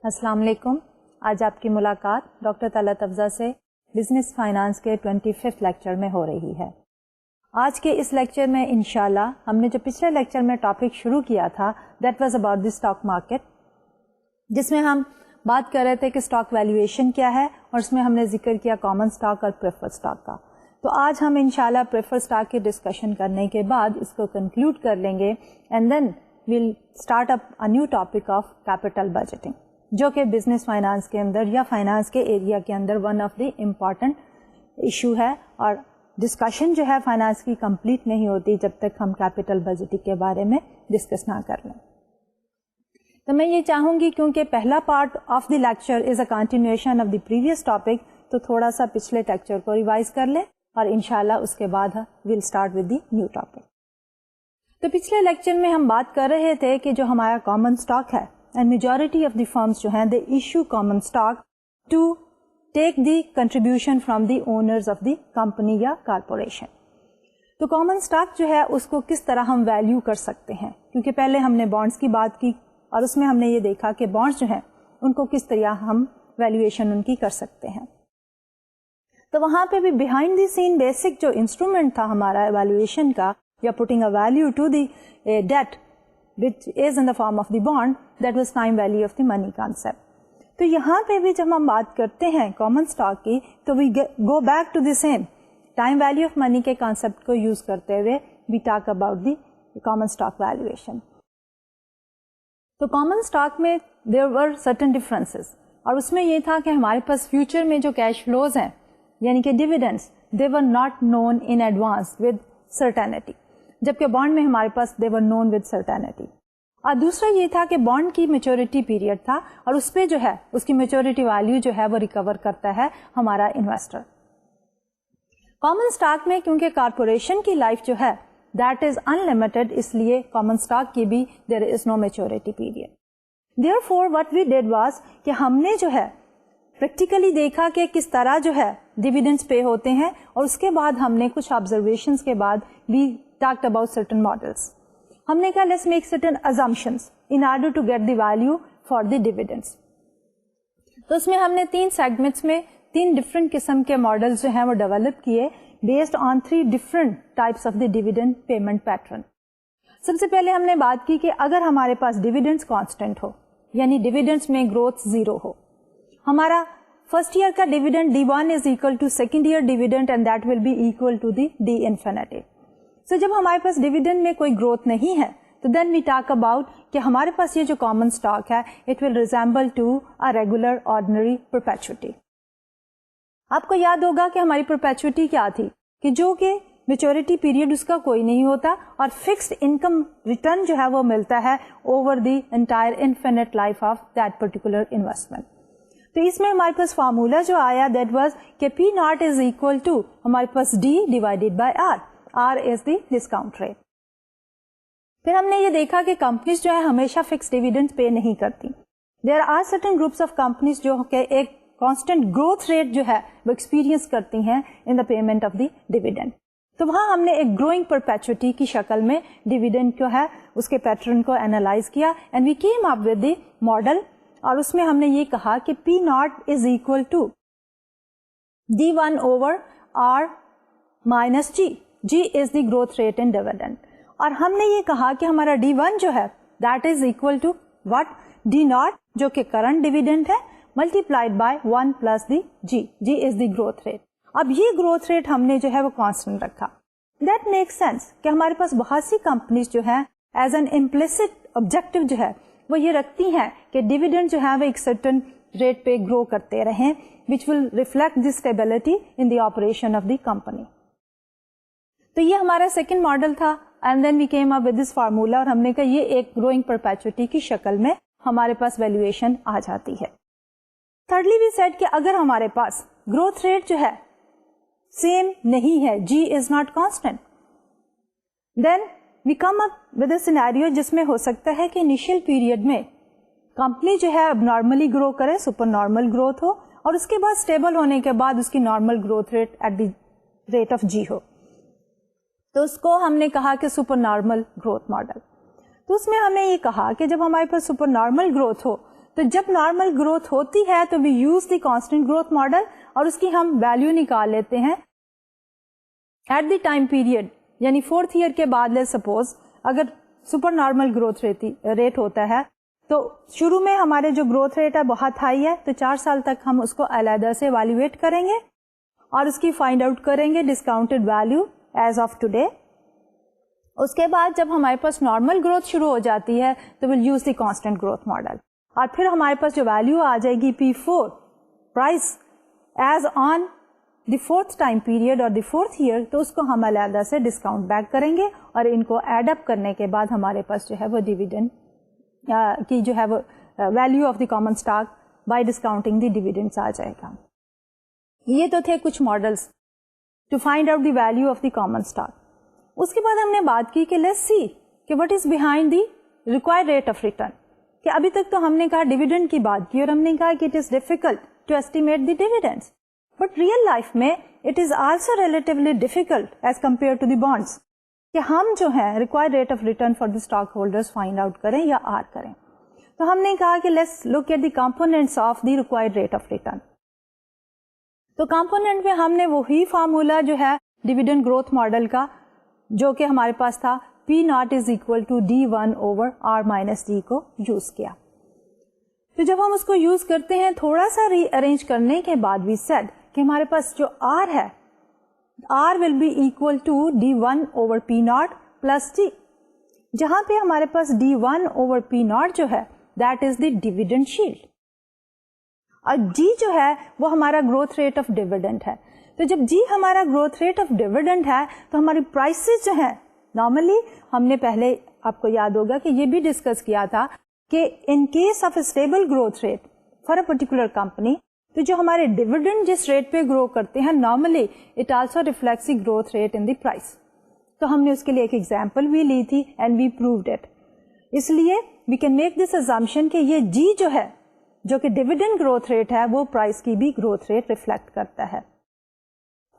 السلام علیکم. آج آپ کی ملاقات ڈاکٹر طلعت افضل سے بزنس فائنانس کے 25 لیکچر میں ہو رہی ہے. آج کے اس لیکچر میں انشاءاللہ ہم نے جو پچھلے لیکچر میں ٹاپک شروع کیا تھا that was about the stock market, جس میں ہم بات کر رہے تھے کہ اسٹاک ویلیویشن کیا ہے، اور اس میں ہم نے ذکر کیا کامن اسٹاک اور پریفر اسٹاک کا. تو آج ہم انشاءاللہ پریفر اسٹاک کی ڈسکشن کرنے کے بعد اس کو کنکلوڈ کر لیں گے and then we'll start up a new topic of capital budgeting, جو کہ بزنس فائنانس کے اندر یا فائنانس کے ایریا کے اندر one of the important issue ہے. اور ڈسکشن جو ہے فائنانس کی کمپلیٹ نہیں ہوتی جب تک ہم کیپٹل بجٹنگ کے بارے میں ڈسکس نہ کر لیں. تو میں یہ چاہوں گی کیونکہ پہلا part of the lecture is a continuation of the previous topic, تو تھوڑا سا پچھلے لیکچر کو ریوائز کر لیں اور انشاءاللہ اس کے بعد we'll start with the new topic. تو پچھلے لیکچر میں ہم بات کر رہے تھے کہ جو ہمارا کامن اسٹاک ہے and majority of the firms جو ہیں they issue common stock to take the contribution from the owners of the company یا کارپوریشن. تو کامن اسٹاک جو ہے اس کو کس طرح ہم ویلیو کر سکتے ہیں، کیونکہ پہلے ہم نے بانڈس کی بات کی اور اس میں ہم نے یہ دیکھا کہ بانڈس جو ہیں ان کو کس طرح ہم ویلیویشن ان کی کر سکتے ہیں. تو وہاں پہ بھی بیہائنڈ دی سین بیسک جو انسٹرومنٹ تھا ہمارا ایویلویشن کا یا putting a value to the date which is in the form of the bond, that was time value of the money concept. تو یہاں پہ بھی جب ہم بات کرتے ہیں کامن اسٹاک کی تو we go back to the same time value of money کے کانسیپٹ کو یوز کرتے ہوئے we talk about the common stock valuation. تو کامن اسٹاک میں there were certain differences، اور اس میں یہ تھا کہ ہمارے پاس فیوچر میں جو کیش فلوز ہیں یعنی کہ dividends they were not known in advance with certainty، جبکہ بانڈ میں ہمارے پاس they were known with certainty. اور دوسرا یہ تھا کہ بانڈ کی میچورٹی پیریڈ تھا اور اس پہ جو ہے اس کی میچورٹی ویلیو جو ہے وہ ریکور کرتا ہے ہمارا انویسٹر. کامن اسٹاک میں کیونکہ کارپوریشن کی لائف جو ہے دیٹ از انلمیٹڈ، اس لیے کامن اسٹاک کی بھی there is no maturity period. Therefore what we did was کہ ہم نے جو ہے پریکٹیکلی دیکھا کہ کس طرح جو ہے ڈیویڈنڈس پے ہوتے ہیں، اور اس کے بعد ہم نے کچھ آبزرویشنس کے بعد we talked about certain models. ہم نے کہا let's make certain assumptions in order to get the value for the dividends. تو اس میں ہم نے 3 سیگمنٹس میں 3 ڈفرنٹ قسم کے ماڈلز جو ہیں وہ ڈیولپ کیے based on 3 different types of the dividend payment pattern. سب سے پہلے ہم نے بات کی کہ اگر ہمارے پاس ڈیویڈنڈس کانسٹنٹ ہو یعنی ڈیویڈنڈس میں گروتھ 0 ہو، ہمارا فرسٹ ایئر کا dividend D1 is equal to second year dividend and that will be equal to the D infinity. So جب ہمارے پاس ڈیویڈنڈ میں کوئی گروتھ نہیں ہے تو دین وی ٹاک اباؤٹ کہ ہمارے پاس یہ جو کامن اسٹاک ہے it will resemble to a regular ordinary perpetuity. آپ کو یاد ہوگا کہ ہماری پرپیچوٹی کیا تھی کہ جو کہ میچورٹی پیریڈ اس کا کوئی نہیں ہوتا اور فکسڈ انکم ریٹرن جو ہے وہ ملتا ہے over the entire infinite life of that particular investment. تو اس میں ہمارے پاس فارمولا جو آیا دیٹ واز کہ P naught is equal to ہمارے پاس D divided by R, R is the discount rate. پھر ہم نے یہ دیکھا کہ کمپنیز جو ہے ہمیشہ فکس ڈیویڈنڈ پے نہیں کرتی. There are certain groups of companies جو کہ ایک کانسٹنٹ گروتھ ریٹ جو ہے وہ ایکسپیرینس کرتی ہیں in the payment of the dividend. تو وہاں ہم نے ایک گروئنگ پرپیچوٹی کی شکل میں ڈیویڈنڈ جو ہے اس کے پیٹرن کو اینالائز کیا and we came up with the model, اور اس میں ہم نے یہ کہا کہ P naught is equal to D1 over R minus G. G is the growth rate in dividend. اور ہم نے یہ کہا کہ ہمارا D1 جو ہے that is equal to what D naught جو کہ کرنٹ ڈیویڈنڈ ہے multiplied by 1 plus the G. G is the growth rate. اب یہ گروتھ ریٹ ہم نے جو ہے وہ کانسٹنٹ رکھا. دیٹ میک سینس کہ ہمارے پاس بہت سی کمپنیز جو ہے ایز این امپلیسٹ آبجیکٹو جو ہے وہ یہ رکھتی ہیں کہ ڈیویڈنڈ جو ہے وہ ایک سرٹن ریٹ پہ گرو کرتے رہیں which will reflect the stability in the operation of the company. تو یہ ہمارا سیکنڈ ماڈل تھا and then we came up with this formula, اور ہم نے کہا یہ ایک گروئنگ پرپیچوٹی کی شکل میں ہمارے پاس ویلیویشن آ جاتی ہے. تھرڈلی وی سیڈ کہ اگر ہمارے پاس گروتھ ریٹ جو ہے سیم نہیں ہے، G is not constant, then we come up with a scenario جس میں ہو سکتا ہے کہ انیشیل پیریڈ میں کمپنی جو ہے اب نارملی گرو کرے، سپر نارمل گروتھ ہو، اور اس کے بعد اسٹیبل ہونے کے بعد اس کی normal growth rate at the rate of G ہو. تو اس کو ہم نے کہا کہ سپر نارمل گروتھ ماڈل. تو اس میں ہم نے یہ کہا کہ جب ہمارے پاس سپر نارمل گروتھ ہو تو جب نارمل گروتھ ہوتی ہے تو we use the constant growth model اور اس کی ہم ویلو نکال لیتے ہیں ایٹ دی ٹائم پیریڈ, یعنی 4th ایئر کے بعد لے سپوز اگر سپر نارمل گروتھ ریٹ ہوتا ہے تو شروع میں ہمارے جو گروتھ ریٹ ہے بہت ہائی ہے, تو 4 سال تک ہم اس کو علیحدہ سے ایویلویٹ کریں گے اور اس کی فائنڈ آؤٹ کریں گے discounted value as of today. اس کے بعد جب ہمارے پاس نارمل گروتھ شروع ہو جاتی ہے تو ول use the constant growth model, اور پھر ہمارے پاس جو ویلو آ جائے گی P4 price as on the 4th time period اور دی 4th ایئر, تو اس کو ہم علیحدہ سے ڈسکاؤنٹ بیک کریں گے اور ان کو ایڈ اپ کرنے کے بعد ہمارے پاس جو ہے وہ ڈیویڈنڈ کی جو ہے وہ value of the common stock by discounting the dividends آ جائے گا. یہ تو تھے کچھ models to find out the value of the common stock. اس کے بعد ہم نے بات کی کہ لیٹس سی کہ what is behind the required rate of return, کہ ابھی تک تو ہم نے کہا ڈیویڈنڈ کی بات کی اور ہم نے کہا کہ it is difficult to estimate the dividends, but real life میں it is also relatively difficult as compare to the bonds کہ ہم جو ہے required rate of return for the stock holders find out کریں یا آر کریں. تو ہم نے کہا کہ let's look at the components of the required rate of return. تو کمپونیٹ میں ہم نے وہی فارمولا جو ہے ڈیویڈنڈ گروتھ ماڈل کا جو کہ ہمارے پاس تھا P0 is equal to D1 over R minus D کو یوز کیا. تو جب ہم اس کو یوز کرتے ہیں تھوڑا سا ری ارینج کرنے کے بعد وی سیڈ کہ ہمارے پاس جو R ہے R will be equal to D1 over P0 plus D, جہاں پہ ہمارے پاس D1 over P0 جو ہے that is the dividend yield اور G جو ہے وہ ہمارا گروتھ ریٹ آف ڈیویڈنڈ ہے. تو جب G ہمارا گروتھ ریٹ آف ڈیویڈنڈ ہے تو ہماری پرائسز جو ہے نارملی ہم نے پہلے آپ کو یاد ہوگا کہ یہ بھی ڈسکس کیا تھا کہ ان case of a stable growth rate for a particular company, تو جو ہمارے ڈیویڈنڈ جس ریٹ پہ گرو کرتے ہیں normally it also reflects the growth rate in the price. تو ہم نے اس کے لیے ایک ایگزامپل بھی لی تھی اینڈ وی پرووڈ اٹ. اس لیے وی کین میک دس ازامپشن کہ یہ G جو ہے جو کہ ڈیویڈنڈ گروتھ ریٹ ہے وہ پرائس کی بھی گروتھ ریٹ ریفلیکٹ کرتا ہے.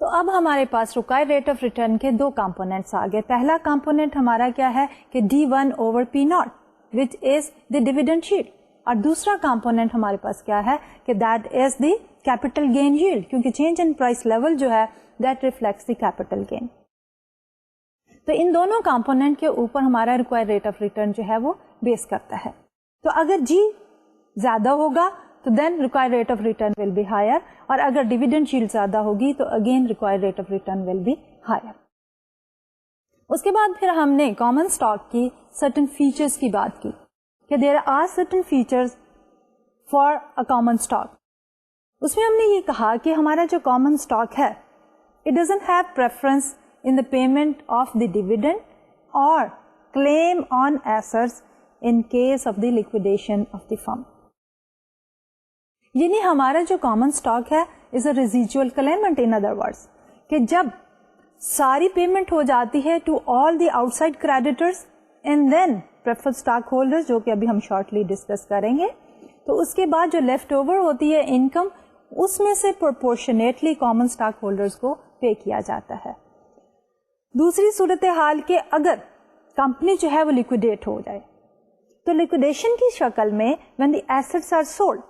تو اب ہمارے پاس ریکوائرڈ ریٹ آف ریٹرن کے 2 کمپونیٹس آ گئے. پہلا کمپونیٹ ہمارا کیا ہے کہ D1 over P0 which is the dividend yield, اور دوسرا کمپونیٹ ہمارے پاس کیا ہے کہ that is the capital gain yield, کیونکہ change in price level جو ہے that reflects the capital gain. تو ان دونوں کمپونیٹ کے اوپر ہمارا ریکوائرڈ ریٹ آف ریٹرن جو ہے وہ بیس کرتا ہے. تو اگر G زیادہ ہوگا تو then required rate of return will be higher, اور اگر ڈیویڈنڈ ییلڈ زیادہ ہوگی تو again required rate of return will be higher. اس کے بعد پھر ہم نے کامن اسٹاک کی سرٹن فیچرز کی بات کی کہ there are certain features for a common stock. اس میں ہم نے یہ کہا کہ ہمارا جو کامن اسٹاک ہے it doesn't have preference in the payment of the dividend اور claim on assets in case of the liquidation of the firm. یعنی ہمارا جو کامن اسٹاک ہے is a residual claimant, in other words کہ جب ساری payment ہو جاتی ہے to all the outside creditors and then preferred stock holder جو کہ ابھی ہم شارٹلی ڈسکس کریں گے, تو اس کے بعد جو لیفٹ اوور ہوتی ہے انکم اس میں سے پرپورشنیٹلی کامن اسٹاک ہولڈرز کو پے کیا جاتا ہے. دوسری صورتحال کہ اگر کمپنی جو ہے وہ لیکویڈیٹ ہو جائے تو لیکویڈیشن کی شکل میں when the assets are sold,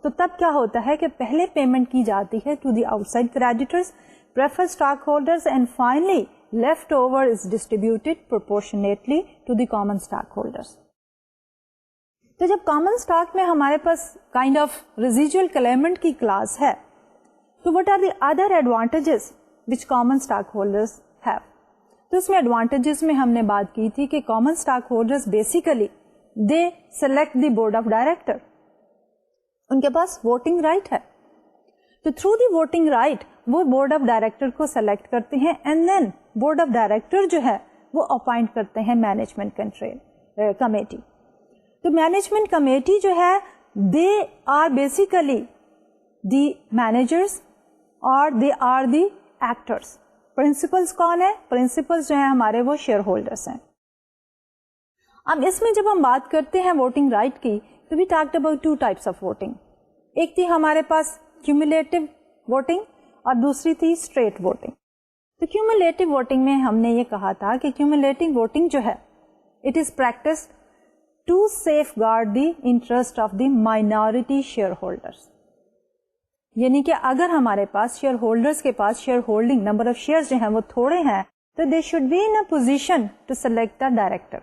تو تب کیا ہوتا ہے کہ پہلے پیمنٹ کی جاتی ہے to the outside creditors, preferred stockholders, and finally left over is distributed proportionately to the common stockholders. تو جب common stock میں ہمارے پاس kind of residual claimant کی class ہے تو what are the other advantages which common stockholders have? تو اس میں advantages میں ہم نے بات کی تھی کہ common stockholders basically they select the board of director, ان کے پاس ووٹنگ رائٹ ہے, تو تھرو دی ووٹنگ رائٹ وہ بورڈ آف ڈائریکٹر کو سلیکٹ کرتے ہیں and then board of director جو ہے وہ اپوائنٹ کرتے ہیں مینجمنٹ کمیٹی. تو مینجمنٹ کمیٹی جو ہے they are basically the managers اور they are the actors. Principals کون ہے؟ پرنسپلس جو ہیں ہمارے وہ شیئر ہولڈرس ہیں. اب اس میں جب ہم بات کرتے ہیں ووٹنگ رائٹ کی تو we talked about 2 types of voting. ایک تھی ہمارے پاس کیومولیٹو ووٹنگ اور دوسری تھی اسٹریٹ ووٹنگ. تو کیومولیٹو ووٹنگ میں ہم نے یہ کہا تھا کہ کیومولیٹو ووٹنگ جو ہے it is practice to safeguard the interest of the minority shareholders. یعنی کہ اگر ہمارے پاس شیئر ہولڈرس کے پاس share holding number of share جو ہیں وہ تھوڑے ہیں تو they should be in a position to select the director.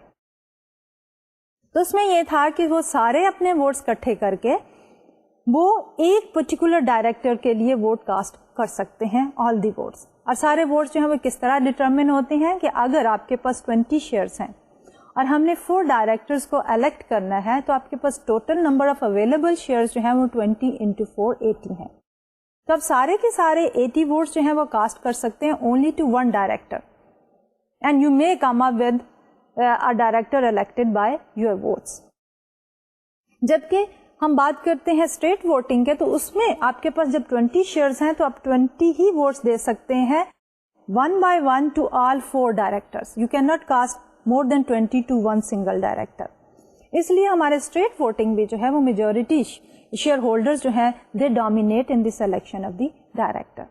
تو اس میں یہ تھا کہ وہ سارے اپنے ووٹس اکٹھے کر کے وہ ایک پرٹیکولر ڈائریکٹر کے لیے ووٹ کاسٹ کر سکتے ہیں, آل دی ووٹس. اور سارے ووٹس جو ہیں وہ کس طرح ڈٹرمن ہوتے ہیں کہ اگر آپ کے پاس 20 شیئرس ہیں اور ہم نے 4 ڈائریکٹرز کو الیکٹ کرنا ہے تو آپ کے پاس total number of available shares جو ہیں وہ 20 into 4 80 ہیں. تو اب سارے کے سارے 80 ووٹس جو ہیں وہ کاسٹ کر سکتے ہیں only to 1 director, and you may come up with a director elected by your votes. جبکہ ہم بات کرتے ہیں اسٹیٹ ووٹنگ کے تو اس میں آپ کے پاس جب 20 شیئرز ہیں تو آپ 20 ہی ووٹس دے سکتے ہیں 1 by 1 to all 4 directors. You cannot cast more than 20 to one single director. اس لیے ہمارے اسٹیٹ ووٹنگ بھی جو ہے وہ میجورٹی شیئر ہولڈرز جو ہیں they dominate in the selection of the director.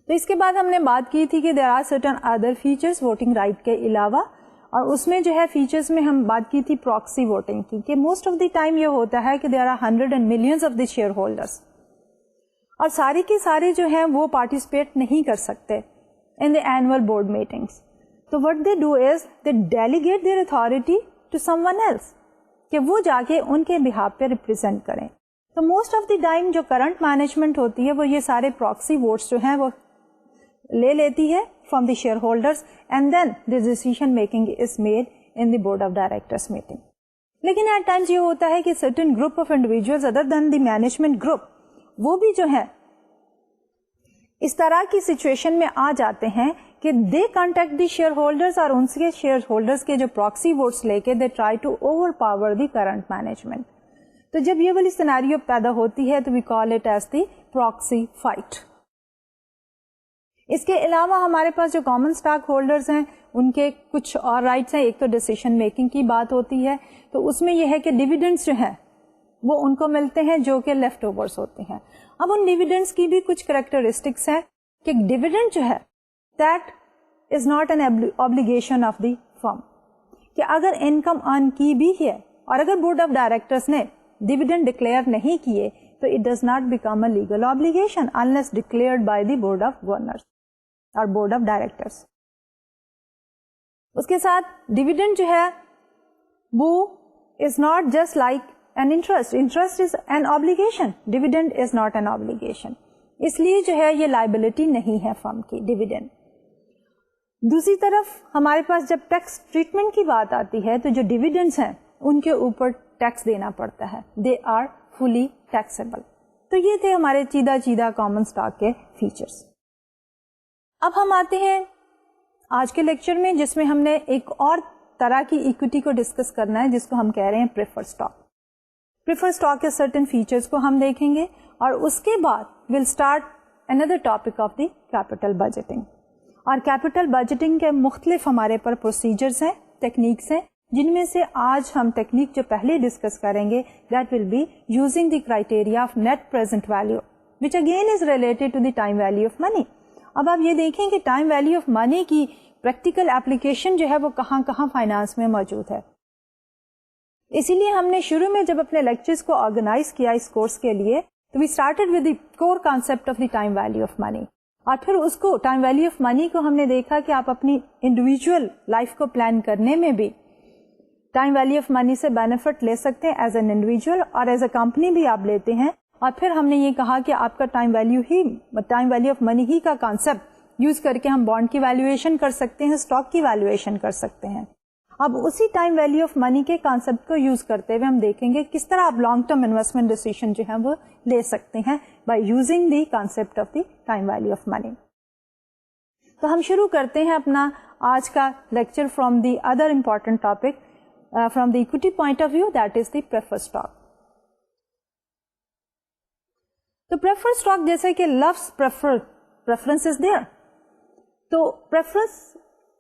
تو اس کے بعد ہم نے بات کی تھی کہ there are certain other features voting right کے علاوہ, اور اس میں جو ہے فیچرز میں ہم بات کی تھی پراکسی ووٹنگ کی کہ موسٹ آف دی ٹائم یہ ہوتا ہے کہ there are 100 and millions of the share holders اور سارے کے سارے جو ہیں وہ پارٹیسپیٹ نہیں کر سکتے in the annual board meetings. تو what they do is they delegate their authority to someone else کہ وہ جا کے ان کے بہاف پہ ریپرزینٹ کریں. تو موسٹ آف دی ٹائم جو کرنٹ مینجمنٹ ہوتی ہے وہ یہ سارے پراکسی ووٹس جو ہیں وہ لے لیتی ہے from the share holders and then the decision making is made in the board of directors meeting. لیکن ایٹ ٹائمز یہ ہوتا ہے کہ certain group of individuals other than the management group وہ بھی جو ہے اس طرح کی سچویشن میں آ جاتے ہیں کہ they contact the share holders اور ان کے شیئر ہولڈرز کے جو پراکسی ووٹس لے کے they try to overpower the current management. تو جب یہ والی سیناریو پیدا ہوتی ہے تو we call it as the proxy fight. اس کے علاوہ ہمارے پاس جو کامن اسٹاک ہولڈرز ہیں ان کے کچھ اور رائٹس ہیں. ایک تو ڈیسیشن میکنگ کی بات ہوتی ہے تو اس میں یہ ہے کہ ڈیویڈنڈس جو ہیں وہ ان کو ملتے ہیں جو کہ لیفٹ اوورس ہوتے ہیں. اب ان ڈیویڈنڈس کی بھی کچھ کریکٹرسٹکس ہیں کہ ڈیویڈنڈ جو ہے that is not an obligation of the firm, کہ اگر انکم ارن کی بھی ہے اور اگر بورڈ آف ڈائریکٹرس نے ڈیویڈنڈ ڈکلیئر نہیں کیے تو it does not become a legal obligation unless declared by the board of governors اور بورڈ آف ڈائریکٹرس. اس کے ساتھ ڈیویڈنڈ جو ہے وہ is not just like an interest is an obligation, dividend is not an obligation. اس لیے جو ہے یہ لائبلٹی نہیں ہے فرم کی ڈیویڈنڈ. دوسری طرف ہمارے پاس جب ٹیکس ٹریٹمنٹ کی بات آتی ہے تو جو ڈیویڈنڈس ہیں ان کے اوپر ٹیکس دینا پڑتا ہے, دے آر فلی ٹیکسیبل. تو یہ تھے ہمارے چیدہ کامن اسٹاک کے فیچرس. اب ہم آتے ہیں آج کے لیکچر میں جس میں ہم نے ایک اور طرح کی ایکوٹی کو ڈسکس کرنا ہے جس کو ہم کہہ رہے ہیں پریفر اسٹاک. پریفر اسٹاک کے سرٹن فیچرز کو ہم دیکھیں گے اور اس کے بعد will start another topic of the capital budgeting. اور کیپٹل بجٹنگ کے مختلف ہمارے پر پروسیجرز ہیں, ٹیکنیکس ہیں, جن میں سے آج ہم ٹیکنیک جو پہلے ڈسکس کریں گے that will be using the criteria of net present value which again is related to the time value of money. اب آپ یہ دیکھیں کہ ٹائم ویلو آف منی کی پریکٹیکل اپلیکیشن جو ہے وہ کہاں کہاں فائنانس میں موجود ہے. اسی لیے ہم نے شروع میں جب اپنے لیکچرز کو آرگنائز کیا اس کورس کے لیے تو we started with the core concept of the time value of money, اور پھر اس کو ٹائم ویلو آف منی کو ہم نے دیکھا کہ آپ اپنی انڈیویجول لائف کو پلان کرنے میں بھی ٹائم ویلو آف منی سے بینیفٹ لے سکتے ہیں ایز این انڈیویجول اور ایز اے کمپنی بھی آپ لیتے ہیں. اور پھر ہم نے یہ کہا کہ آپ کا ٹائم ویلو آف منی ہی کا کانسیپٹ یوز کر کے ہم بانڈ کی ویلیویشن کر سکتے ہیں, اسٹاک کی ویلیویشن کر سکتے ہیں. اب اسی ٹائم ویلو آف منی کے کانسیپٹ کو یوز کرتے ہوئے ہم دیکھیں گے کس طرح آپ لانگ ٹرم انویسٹمنٹ ڈیسیژن جو ہے وہ لے سکتے ہیں by using the concept of the time value of money. تو ہم شروع کرتے ہیں اپنا آج کا lecture from the other important topic from the equity point of view, that is the prefer stock. تو پریفر اسٹاک جیسے کہ لفظ پریفرنس از دیئر, تو پریفرنس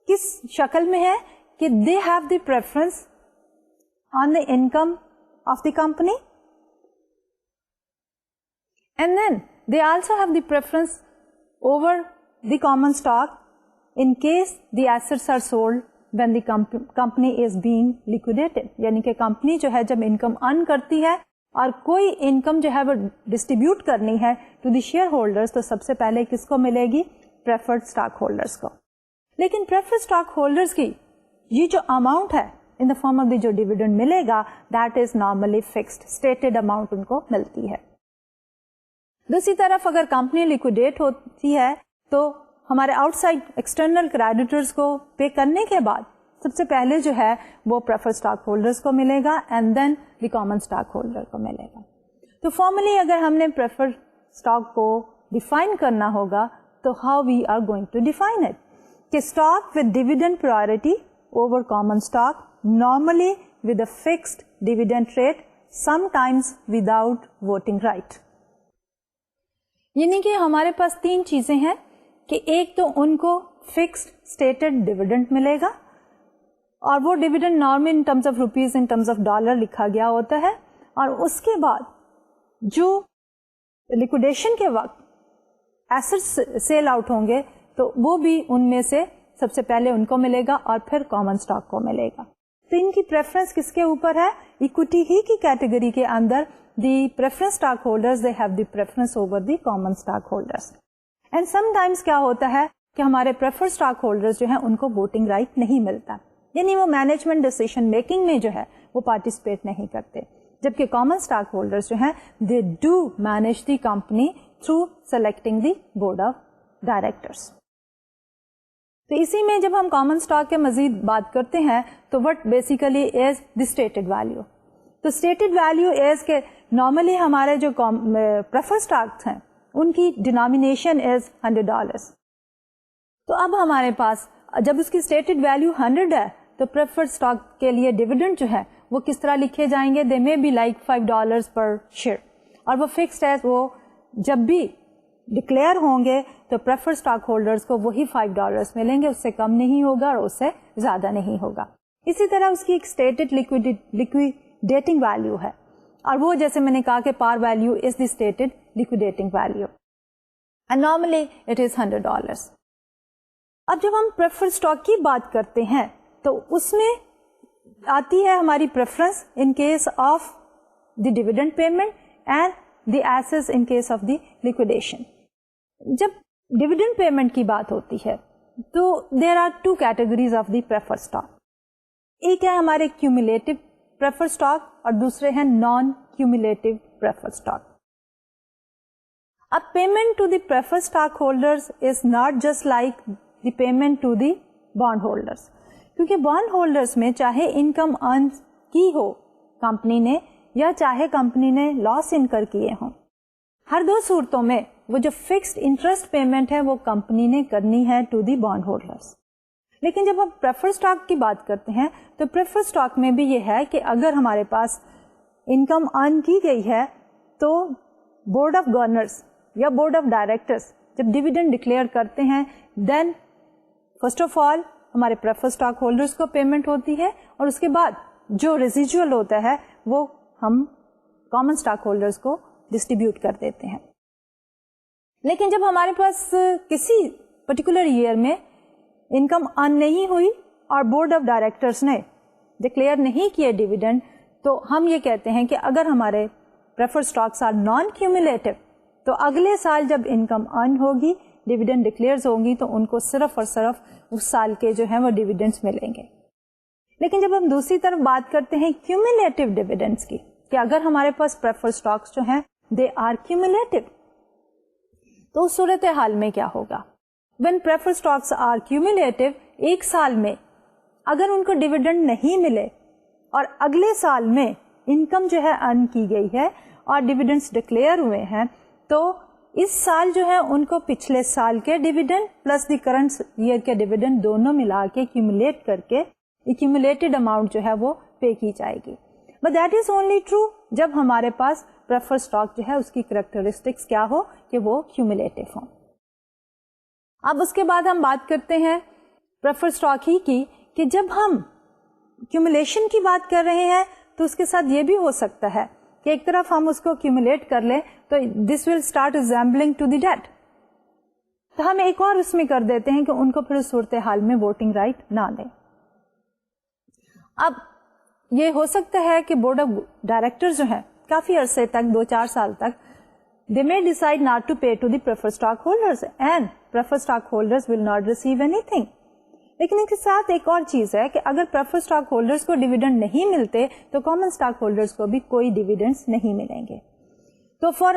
کس شکل میں ہے کہ they have the preference on the income of the company and then they also have the preference over the common stock in case the assets are sold when the company is being liquidated, یعنی کہ company جو ہے جب income earn کرتی ہے اور کوئی income جو ہے وہ ڈسٹریبیوٹ کرنی ہے ٹو دی شیئر ہولڈرس تو سب سے پہلے کس کو ملے گی؟ پریفرڈ اسٹاک ہولڈرس کو. لیکن پریفرڈ اسٹاک ہولڈرس کی یہ جو اماؤنٹ ہے ان دا فارم آف دی جو ڈیویڈنڈ ملے گا that is normally fixed, stated amount ان کو ملتی ہے. دوسری طرف اگر کمپنی لیکوڈیٹ ہوتی ہے تو ہمارے آؤٹ سائڈ ایکسٹرنل کریڈیٹرز کو پے کرنے کے بعد سب سے پہلے جو ہے وہ پریفرڈ اسٹاک ہولڈرز کو ملے گا and then the common stock holder کو ملے گا. تو فارملی اگر ہم نے پریفرڈ اسٹاک کو ڈیفائن کرنا ہوگا تو how we are going to define it کہ stock with dividend priority over common stock normally with a fixed dividend rate sometimes without voting right. یعنی کہ ہمارے پاس تین چیزیں ہیں کہ ایک تو ان کو فکسڈ اسٹیٹڈ ڈیویڈنڈ ملے گا اور وہ dividend normal in terms of rupees in terms of dollar لکھا گیا ہوتا ہے, اور اس کے بعد جو لیکوڈیشن کے وقت ایسٹ سیل آؤٹ ہوں گے تو وہ بھی ان میں سے سب سے پہلے ان کو ملے گا اور پھر کامن اسٹاک کو ملے گا. تو ان کی پریفرنس کس کے اوپر ہے؟ اکوٹی ہی کی کیٹیگری کے اندر the preference stockholders they have the preference over the common stockholders. And sometimes کیا ہوتا ہے کہ ہمارے preferred stockholders جو ہیں ان کو voting right نہیں ملتا, یعنی وہ management decision making میں جو ہے وہ participate نہیں کرتے, جبکہ common stockholders جو ہیں they do manage the company through selecting the board of directors. تو اسی میں جب ہم common stock کے مزید بات کرتے ہیں تو what basically is the stated value. تو اسٹیٹڈ ویلیو از کہ نارملی ہمارے جو پریفرڈ اسٹاکس ہیں ان کی ڈینامینیشن از $100. تو اب ہمارے پاس جب اس کی اسٹیٹڈ ویلیو 100 ہے تو پریفرڈ اسٹاک کے لیے ڈیویڈنڈ جو ہے وہ کس طرح لکھے جائیں گے؟ They may be like $5 per share, اور وہ فکسڈ ہے, وہ جب بھی ڈکلیئر ہوں گے تو پریفرڈ اسٹاک ہولڈرس کو وہی $5 ملیں گے, اس سے کم نہیں ہوگا اور اس سے زیادہ نہیں ہوگا. اسی طرح اس کی ایک اسٹیٹڈ liquidating value ہے, اور وہ جیسے میں نے کہا کہ par value is the stated liquidating value and normally it is $100. اب جب ہم preferred stock کی بات کرتے ہیں تو اس میں آتی ہے ہماری preference in case of the dividend payment and the assets in case of the liquidation. جب dividend payment کی بات ہوتی ہے تو there are two categories of the preferred stock. ایک ہے ہمارے cumulative preferred stock اور دوسرے ہیں نان کیومولیٹو preferred stock. اب payment to the preferred stock holders is not just like the payment to the bond holders, کیونکہ bond holders میں چاہے انکم ارن کی ہو کمپنی نے یا چاہے کمپنی نے لاس انکر کیے ہوں, ہر دو صورتوں میں وہ جو فکسڈ انٹرسٹ پیمنٹ ہے وہ کمپنی نے کرنی ہے ٹو دی بانڈ ہولڈرس. لیکن جب ہم پریفرڈ اسٹاک کی بات کرتے ہیں تو پریفرڈ اسٹاک میں بھی یہ ہے کہ اگر ہمارے پاس انکم ارن کی گئی ہے تو بورڈ آف گورنرز یا بورڈ آف ڈائریکٹرز جب ڈیویڈنڈ ڈکلیئر کرتے ہیں دین فرسٹ آف آل ہمارے پریفرڈ اسٹاک ہولڈرز کو پیمنٹ ہوتی ہے, اور اس کے بعد جو ریزیجول ہوتا ہے وہ ہم کامن اسٹاک ہولڈرز کو ڈسٹریبیوٹ کر دیتے ہیں. لیکن جب ہمارے پاس کسی پرٹیکولر ایئر میں انکم ارن نہیں ہوئی اور بورڈ آف ڈائریکٹرس نے ڈکلیئر نہیں کیا ڈیویڈنڈ, تو ہم یہ کہتے ہیں کہ اگر ہمارے preferred stocks are non cumulative تو اگلے سال جب انکم ارن ہوگی ڈیویڈنڈ ڈکلیئرز ہوں گی تو ان کو صرف اور صرف اس سال کے جو ہیں وہ ڈیویڈنڈس ملیں گے. لیکن جب ہم دوسری طرف بات کرتے ہیں کیومولیٹو ڈیویڈنڈس کی کہ اگر ہمارے پاس پریفرڈ اسٹاکس جو ہیں دے آر کیومولیٹو تو اس صورت حال میں کیا ہوگا؟ when preferred stocks are cumulative, ایک سال میں اگر ان کو ڈیویڈنڈ نہیں ملے اور اگلے سال میں انکم جو ہے ارن کی گئی ہے اور ڈیویڈنڈس ڈکلیئر ہوئے ہیں تو اس سال جو ہے ان کو پچھلے سال کے dividend plus the current year کے ڈیویڈنڈ دونوں ملا کے کیومولیٹ کر کے ایکومولیٹڈ اماؤنٹ جو ہے وہ پے کی جائے گی. But that is only true جب ہمارے پاس پریفرڈ اسٹاک جو ہے اس کی کریکٹرسٹکس کیا ہو کہ وہ کیومولیٹو ہوں. اب اس کے بعد ہم بات کرتے ہیں پریفرڈ اسٹاک ہی کی کہ جب ہم کیومولیشن کی بات کر رہے ہیں تو اس کے ساتھ یہ بھی ہو سکتا ہے کہ ایک طرف ہم اس کو کیومولیٹ کر لیں تو this will start resembling to the debt, تو ہم ایک اور اس میں کر دیتے ہیں کہ ان کو پھر صورتحال میں ووٹنگ رائٹ نہ دیں. اب یہ ہو سکتا ہے کہ بورڈ آف ڈائریکٹر جو ہیں کافی عرصے تک 2-4 سال تک they may decide not to pay to the preferred stockholders and preferred stockholders will not receive anything. لیکن اس کے ساتھ ایک اور چیز ہے کہ اگر preferred stockholders کو ڈیویڈنڈ نہیں ملتے تو common stockholders کو بھی کوئی ڈیویڈنڈس نہیں ملیں گے. تو فار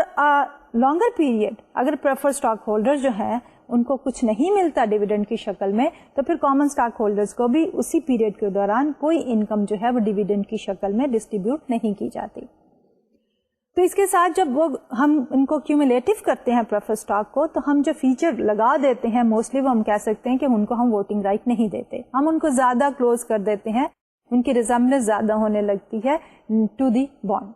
لانگر پیریڈ اگر preferred stockholders جو ہیں ان کو کچھ نہیں ملتا ڈیویڈنڈ کی شکل میں تو پھر common stockholders کو بھی اسی پیریڈ کے دوران کوئی انکم جو ہے وہ ڈیویڈنڈ کی شکل میں ڈسٹریبیوٹ نہیں کی جاتی. تو اس کے ساتھ جب وہ ہم ان کو کیومولیٹو کرتے ہیں پریفرڈ اسٹاک کو تو ہم جو فیچر لگا دیتے ہیں موسٹلی وہ ہم کہہ سکتے ہیں کہ ان کو ہم ووٹنگ رائٹ نہیں دیتے, ہم ان کو زیادہ کلوز کر دیتے ہیں, ان کی ریزمبلنس زیادہ ہونے لگتی ہے ٹو دی بانڈ.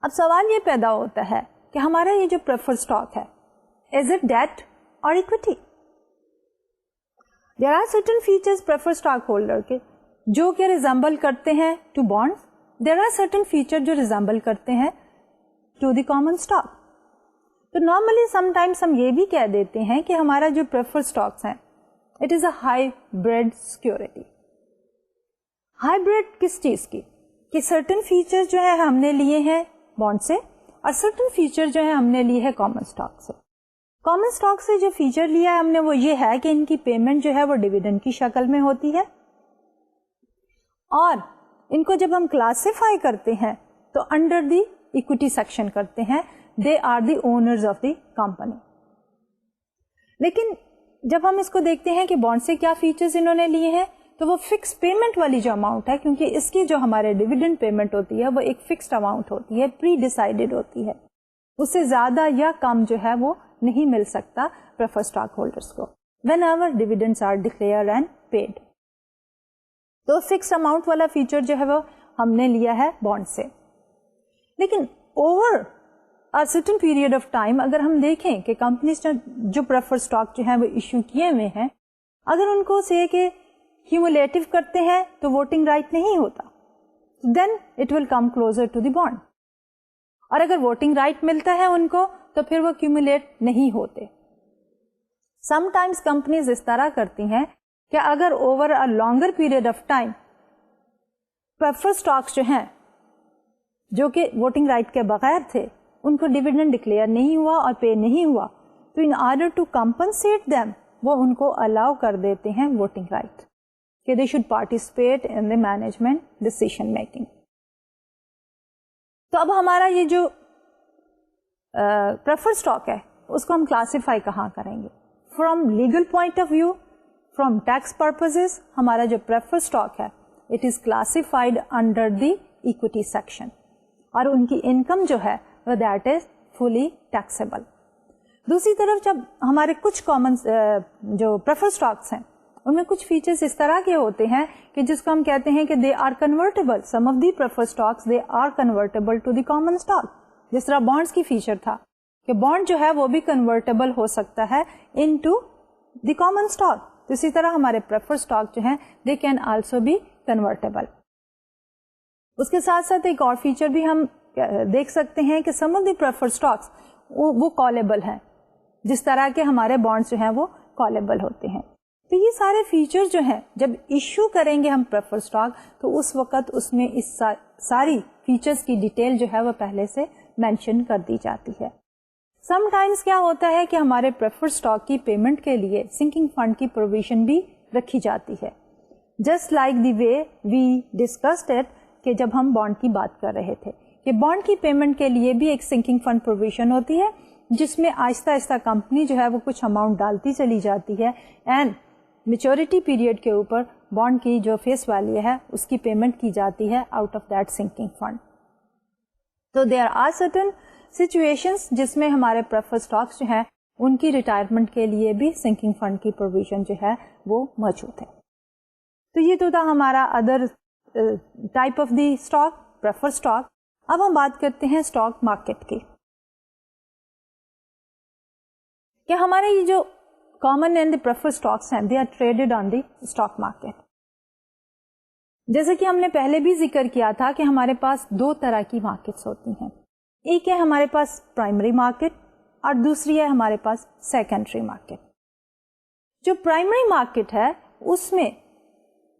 اب سوال یہ پیدا ہوتا ہے کہ ہمارا یہ جو پریفرڈ اسٹاک ہے is it debt or equity? There are certain features preferred stock holder کے جو کہ ریزمبل کرتے ہیں to bond. There are certain features جو resemble کرتے ہیں to the common stock. تو normally sometimes ہم یہ بھی کہہ دیتے ہیں کہ ہمارا جو preferred stocks ہیں it is a hybrid security. hybrid کس چیز کی؟ کہ certain features جو ہے ہم نے لیے ہیں bond سے اور certain features جو ہے ہم نے لیے ہیں common stock سے. common stock سے جو feature لیا ہے ہم نے وہ یہ ہے کہ ان کی payment جو ہے وہ dividend کی شکل میں ہوتی ہے اور ان کو جب ہم کلاسیفائی کرتے ہیں تو انڈر دی اکوٹی سیکشن کرتے ہیں, they are the owners of the company. لیکن جب ہم اس کو دیکھتے ہیں کہ بانڈ سے کیا فیچرز انہوں نے لیے ہیں تو وہ فکس پیمنٹ والی جو اماؤنٹ ہے, کیونکہ اس کی جو ہمارے ڈیویڈنڈ پیمنٹ ہوتی ہے وہ ایک فکسڈ اماؤنٹ ہوتی ہے, پری ڈیسائیڈڈ ہوتی ہے, اس سے زیادہ یا کم جو ہے وہ نہیں مل سکتا پریفرڈ اسٹاک ہولڈرس کو whenever dividends are declared and paid. تو فکس اماؤنٹ والا فیچر جو ہے وہ ہم نے لیا ہے بانڈ سے. لیکن over certain period of time اگر ہم دیکھیں کہ کمپنیز جو پریفرڈ اسٹاک جو ہیں وہ ایشو کیے ہوئے ہیں, اگر ان کو سے کہ کیومولیٹو کرتے ہیں تو ووٹنگ رائٹ نہیں ہوتا, then it will come closer to the bond. اور اگر ووٹنگ رائٹ ملتا ہے ان کو تو پھر وہ کیومولیٹ نہیں ہوتے. سم ٹائمز کمپنیز اس طرح کرتی ہیں کہ اگر over a longer period of time preferred stocks جو ہیں جو کہ ووٹنگ رائٹ کے بغیر تھے ان کو ڈیویڈنڈ ڈکلیئر نہیں ہوا اور پے نہیں ہوا تو in order to compensate them وہ ان کو الاؤ کر دیتے ہیں ووٹنگ رائٹ کہ they should participate in the management decision making. تو اب ہمارا یہ جو پریفرڈ اسٹاک ہے اس کو ہم کلاسیفائی کہاں کریں گے؟ From legal point of view, from tax purposes ہمارا جو پریفرڈ اسٹاک ہے it is classified under the equity section اور ان کی انکم جو ہے وہ دیٹ از فلی ٹیکسیبل. دوسری طرف جب ہمارے کچھ کامن جو پریفرڈ اسٹاکس ہیں ان میں کچھ فیچرز اس طرح کے ہوتے ہیں کہ جس کو ہم کہتے ہیں کہ they are convertible, some of the preferred stocks they are convertible to the common stock. جس طرح بانڈس کی فیچر تھا کہ بانڈ جو ہے وہ بھی کنورٹیبل ہو سکتا ہے into the common stock, اسی طرح ہمارے پریفرڈ اسٹاک جو ہیں they can also be convertible. اس کے ساتھ ساتھ ایک اور فیچر بھی ہم دیکھ سکتے ہیں کہ سم آف دی پریفرڈ اسٹاکس وہ کالبل ہیں, جس طرح کے ہمارے بانڈس جو ہیں وہ کالبل ہوتے ہیں. تو یہ سارے فیچر جو ہیں جب ایشو کریں گے ہم پریفرڈ اسٹاک تو اس وقت اس میں اس ساری فیچرز کی ڈیٹیل جو ہے وہ پہلے سے مینشن کر دی جاتی ہے. سم ٹائمز کیا ہوتا ہے کہ ہمارے پریفرڈ اسٹاک کی پیمنٹ کے لیے سنکنگ فنڈ کی پروویژن بھی رکھی جاتی ہے, just like the way we discussed it کہ جب ہم بانڈ کی بات کر رہے تھے کہ بانڈ کی پیمنٹ کے لیے بھی ایک سنکنگ فنڈ پروویژن ہوتی ہے جس میں آہستہ آہستہ کمپنی جو ہے وہ کچھ اماؤنٹ ڈالتی چلی جاتی ہے اینڈ میچورٹی پیریڈ کے اوپر بانڈ کی جو فیس ویلیو ہے اس کی پیمنٹ کی جاتی ہے out of that sinking fund. تو دیر آر سرٹن سچویشنز جس میں ہمارے پریفرڈ اسٹاکس جو ہیں ان کی ریٹائرمنٹ کے لیے بھی سنکنگ فنڈ کی پروویژن جو ہے وہ موجود ہے. تو یہ تو تھا ہمارا other type of the stock, preferred stock. اب ہم بات کرتے ہیں اسٹاک مارکیٹ کی کہ ہمارے یہ جو common and the preferred stocks ہیں they are traded on the stock market. جیسے کہ ہم نے پہلے بھی ذکر کیا تھا کہ ہمارے پاس دو طرح کی مارکیٹس ہوتی ہیں, ایک ہے ہمارے پاس پرائمری مارکیٹ اور دوسری ہے ہمارے پاس سیکنڈری مارکیٹ. جو پرائمری مارکیٹ ہے اس میں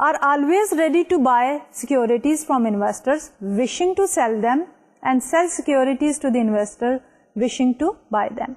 are always ready to buy securities from investors wishing to sell them and sell securities to the investor wishing to buy them.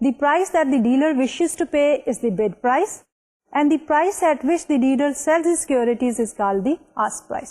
the price that the dealer wishes to pay is the bid price and the price at which the dealer sells the securities is called the ask price.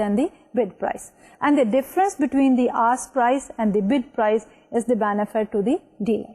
than the bid price, and the difference between the ask price and the bid price is the benefit to the dealer.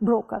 broker.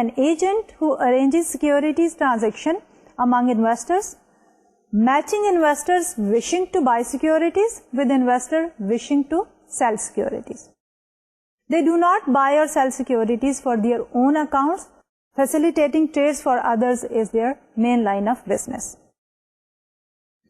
an agent who arranges securities transaction among investors, matching investors wishing to buy securities with investor wishing to sell securities. They do not buy or sell securities for their own accounts. Facilitating trades for others is their main line of business.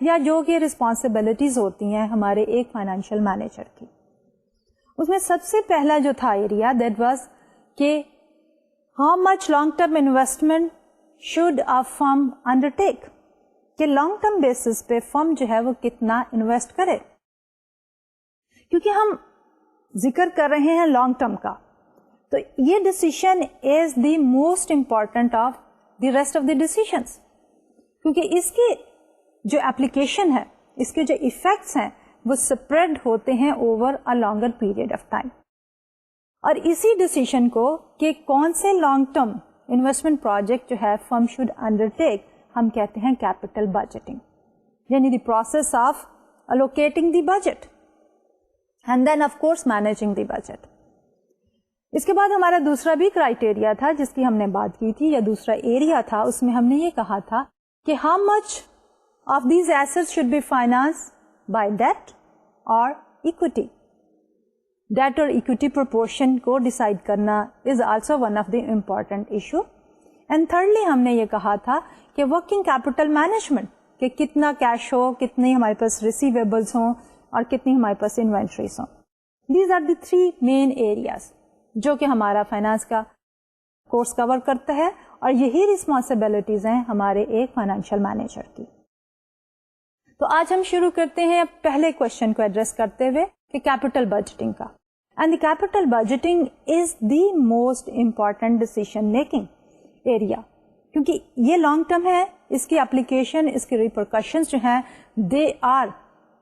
یا جو کہ responsibilities ہوتی ہیں ہمارے ایک financial manager کی. اس میں سب سے پہلا جو تھا ایریا دیٹ واز کہ how much long term investment should a firm undertake, کہ لانگ ٹرم بیسس پہ فرم جو ہے وہ کتنا انویسٹ کرے. کیونکہ ہم ذکر کر رہے ہیں لانگ ٹرم کا, تو یہ ڈسیشن از the most important of the rest of the decisions, کیونکہ اس کی جو اپلیکیشن ہے, اس کے جو ایفیکٹس ہیں وہ سپریڈ ہوتے ہیں over a longer period of time. اور اسی ڈسیشن کو کہ کون سے لانگ ٹرم انویسٹمنٹ پروجیکٹ جو ہے فرم شوڈ انڈر ٹیک, ہم کہتے ہیں کیپٹل بجٹنگ, یعنی the process of allocating the budget and then of course managing the budget. اس کے بعد ہمارا دوسرا بھی کرائٹیریا تھا جس کی ہم نے بات کی تھی, یا دوسرا ایریا تھا, اس میں ہم نے یہ کہا تھا کہ how much of these assets should be finance by debt اور اکوٹی. ڈیٹ اور اکوٹی پروپورشن کو ڈیسائیڈ کرنا is also one of the important issue. And thirdly ہم نے یہ کہا تھا کہ ورکنگ کیپٹل مینجمنٹ, کہ کتنا کیش ہو, کتنے ہمارے پاس ریسیویبلس ہوں اور کتنی ہمارے پاس انوینٹریز ہوں. These are the 3 main areas جو کہ ہمارا فائنانس کا کورس کور کرتا ہے, اور یہی رسپانسبلٹیز ہیں ہمارے ایک فائنینشیل مینیجر کی. تو آج ہم شروع کرتے ہیں پہلے کوشچن کو ایڈریس کرتے ہوئے کہ کیپٹل بجٹنگ کا. And the capital budgeting is the most important decision making area, کیونکہ یہ لانگ ٹرم ہے, اس کی اپلیکیشن, اس کی ریپرکشنز جو ہیں they are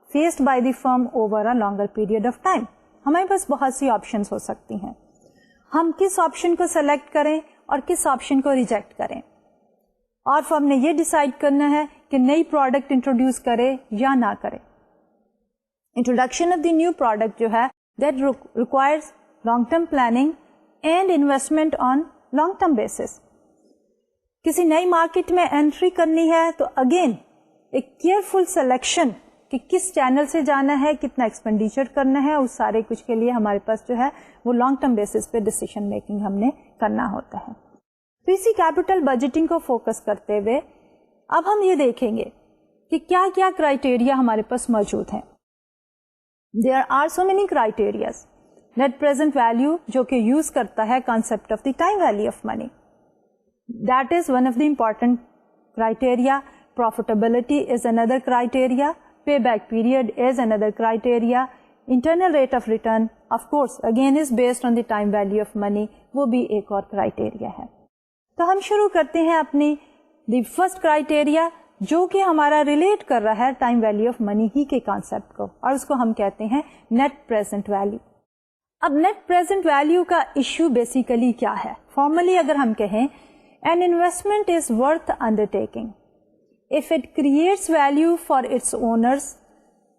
faced by the firm over a longer period of time. ہمارے پاس بہت سی آپشنز ہو سکتی ہیں, ہم کس آپشن کو سلیکٹ کریں اور کس آپشن کو ریجیکٹ کریں, اور فرم نے یہ ڈیسائیڈ کرنا ہے کہ نئی پروڈکٹ انٹروڈیوس کرے یا نہ کرے. Introduction of the new product جو ہے that requires long term planning and investment on long term basis. کسی نئی مارکیٹ میں انٹری کرنی ہے تو اگین ایک کیئرفل سلیکشن کہ کس چینل سے جانا ہے, کتنا ایکسپینڈیچر کرنا ہے, اس سارے کچھ کے لیے ہمارے پاس جو ہے وہ لانگ ٹرم بیسس پہ ڈیسیشن میکنگ ہم نے کرنا ہوتا ہے. تو اسی کیپٹل بجٹنگ کو فوکس کرتے ہوئے اب ہم یہ دیکھیں گے کہ کیا کیا کرائٹیریا ہمارے پاس موجود ہیں. There are so many criterias. Net present value جو کہ یوز کرتا ہے concept of the time value of money, that is one of the important criteria. Profitability is another criteria. Payback period is another criteria. Internal rate of return of course again is based on the time value of money, وہ بھی ایک اور criteria ہے. تو ہم شروع کرتے ہیں اپنی دی فرسٹ کرائٹیریا جو کہ ہمارا ریلیٹ کر رہا ہے ٹائم ویلیو آف منی ہی کے کانسیپٹ کو, اور اس کو ہم کہتے ہیں نیٹ پریزنٹ ویلیو. اب نیٹ پریزنٹ ویلیو کا ایشو بیسیکلی کیا ہے؟ فارملی اگر ہم کہیں an investment is worth under taking if it creates value for its owners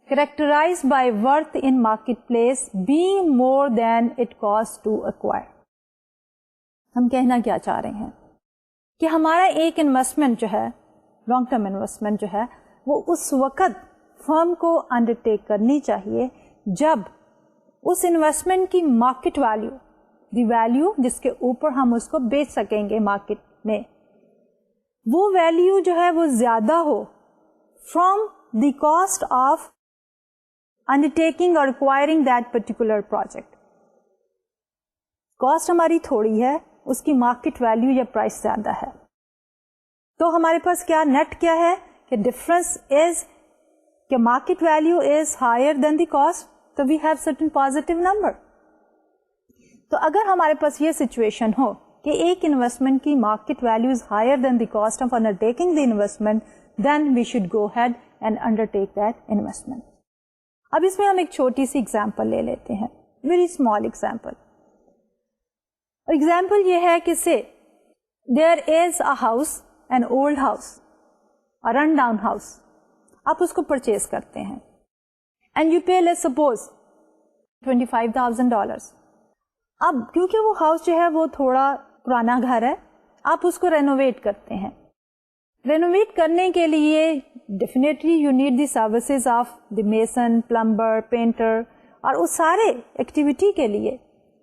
characterized by worth in marketplace being more than it costs to acquire. ہم کہنا کیا چاہ رہے ہیں کہ ہمارا ایک انویسٹمنٹ جو ہے, لانگ ٹرم انویسٹمنٹ جو ہے, وہ اس وقت فرم کو انڈر ٹیک کرنی چاہیے جب اس انویسٹمنٹ کی مارکیٹ ویلیو, دی ویلیو جس کے اوپر ہم اس کو بیچ سکیں گے مارکیٹ میں, وہ ویلیو جو ہے وہ زیادہ ہو from the cost of undertaking اور acquiring that particular project. Cost ہماری تھوڑی ہے, اس کی مارکیٹ ویلیو یا پرائس زیادہ ہے, تو ہمارے پاس کیا نیٹ کیا ہے کہ ڈفرنس از کہ market value is higher than the cost, تو we have certain positive number. تو اگر ہمارے پاس یہ سچویشن ہو کہ ایک انویسٹمنٹ کی market value is higher than the cost of undertaking the investment, then we should go ahead and undertake that investment. اب اس میں ہم ایک چھوٹی سی ایگزامپل لے لیتے ہیں, ویری اسمال ایگزامپل. ایگزامپل یہ ہے کہ say there is a house, an old house, a run down house, آپ اس کو پرچیز کرتے ہیں and you pay let's suppose $25,000. اب کیونکہ وہ ہاؤس جو ہے وہ تھوڑا پرانا گھر ہے, آپ اس کو رینوویٹ کرتے ہیں. رینوویٹ کرنے کے لیے definitely you need the services of the Mason, plumber, painter, اور اس سارے ایکٹیویٹی کے لیے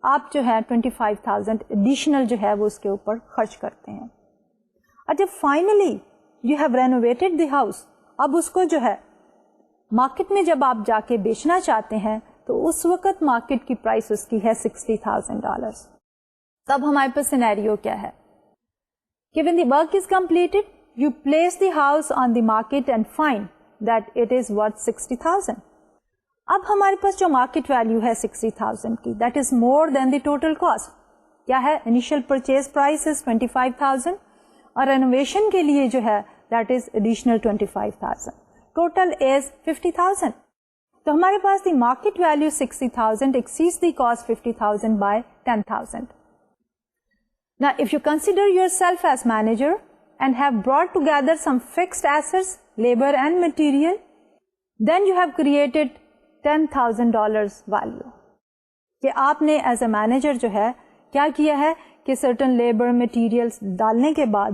آپ جو ہے 25,000 ایڈیشنل جو ہے وہ اس کے اوپر خرچ کرتے ہیں. اور جب finally you have renovated the house, اب اس کو جو ہے مارکیٹ میں جب آپ جا کے بیچنا چاہتے ہیں تو اس وقت مارکیٹ کی پرائس اس کی ہے $60,000. تب ہمارے پاس سینیریو کیا ہے کہ when the work is completed, you place the house on the market and find that it is worth 60,000. اب ہمارے پاس جو مارکیٹ ویلیو ہے 60,000 کی, that is more than the total cost. کیا ہے؟ انیشیل پرچیز پرائس is 25,000 اور renovation کے لیے جو ہے that is additional 25,000. Total is 50,000. تو ہمارے پاس the market value 60,000 exceeds the cost 50,000 by 10,000. Now if you consider yourself as manager and have brought together some fixed assets, labor and material, then you have created $10,000 value. کہ آپ نے as a manager جو ہے کیا کیا ہے کہ certain labour materials ڈالنے کے بعد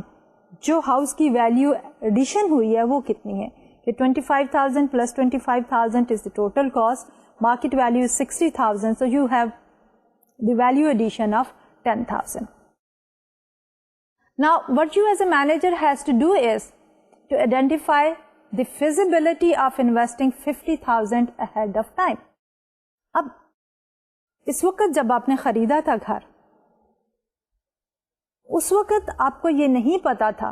جو ہاؤس کی ویلیو ایڈیشن ہوئی ہے وہ کتنی ہے کہ 25,000 plus 25,000 is the total cost, market value is 60,000, so you have the value addition of 10,000. Now what you as a manager has to do is to identify the feasibility of investing 50,000 ahead of time. اب اس وقت جب آپ نے خریدا تھا گھر, اس وقت آپ کو یہ نہیں پتا تھا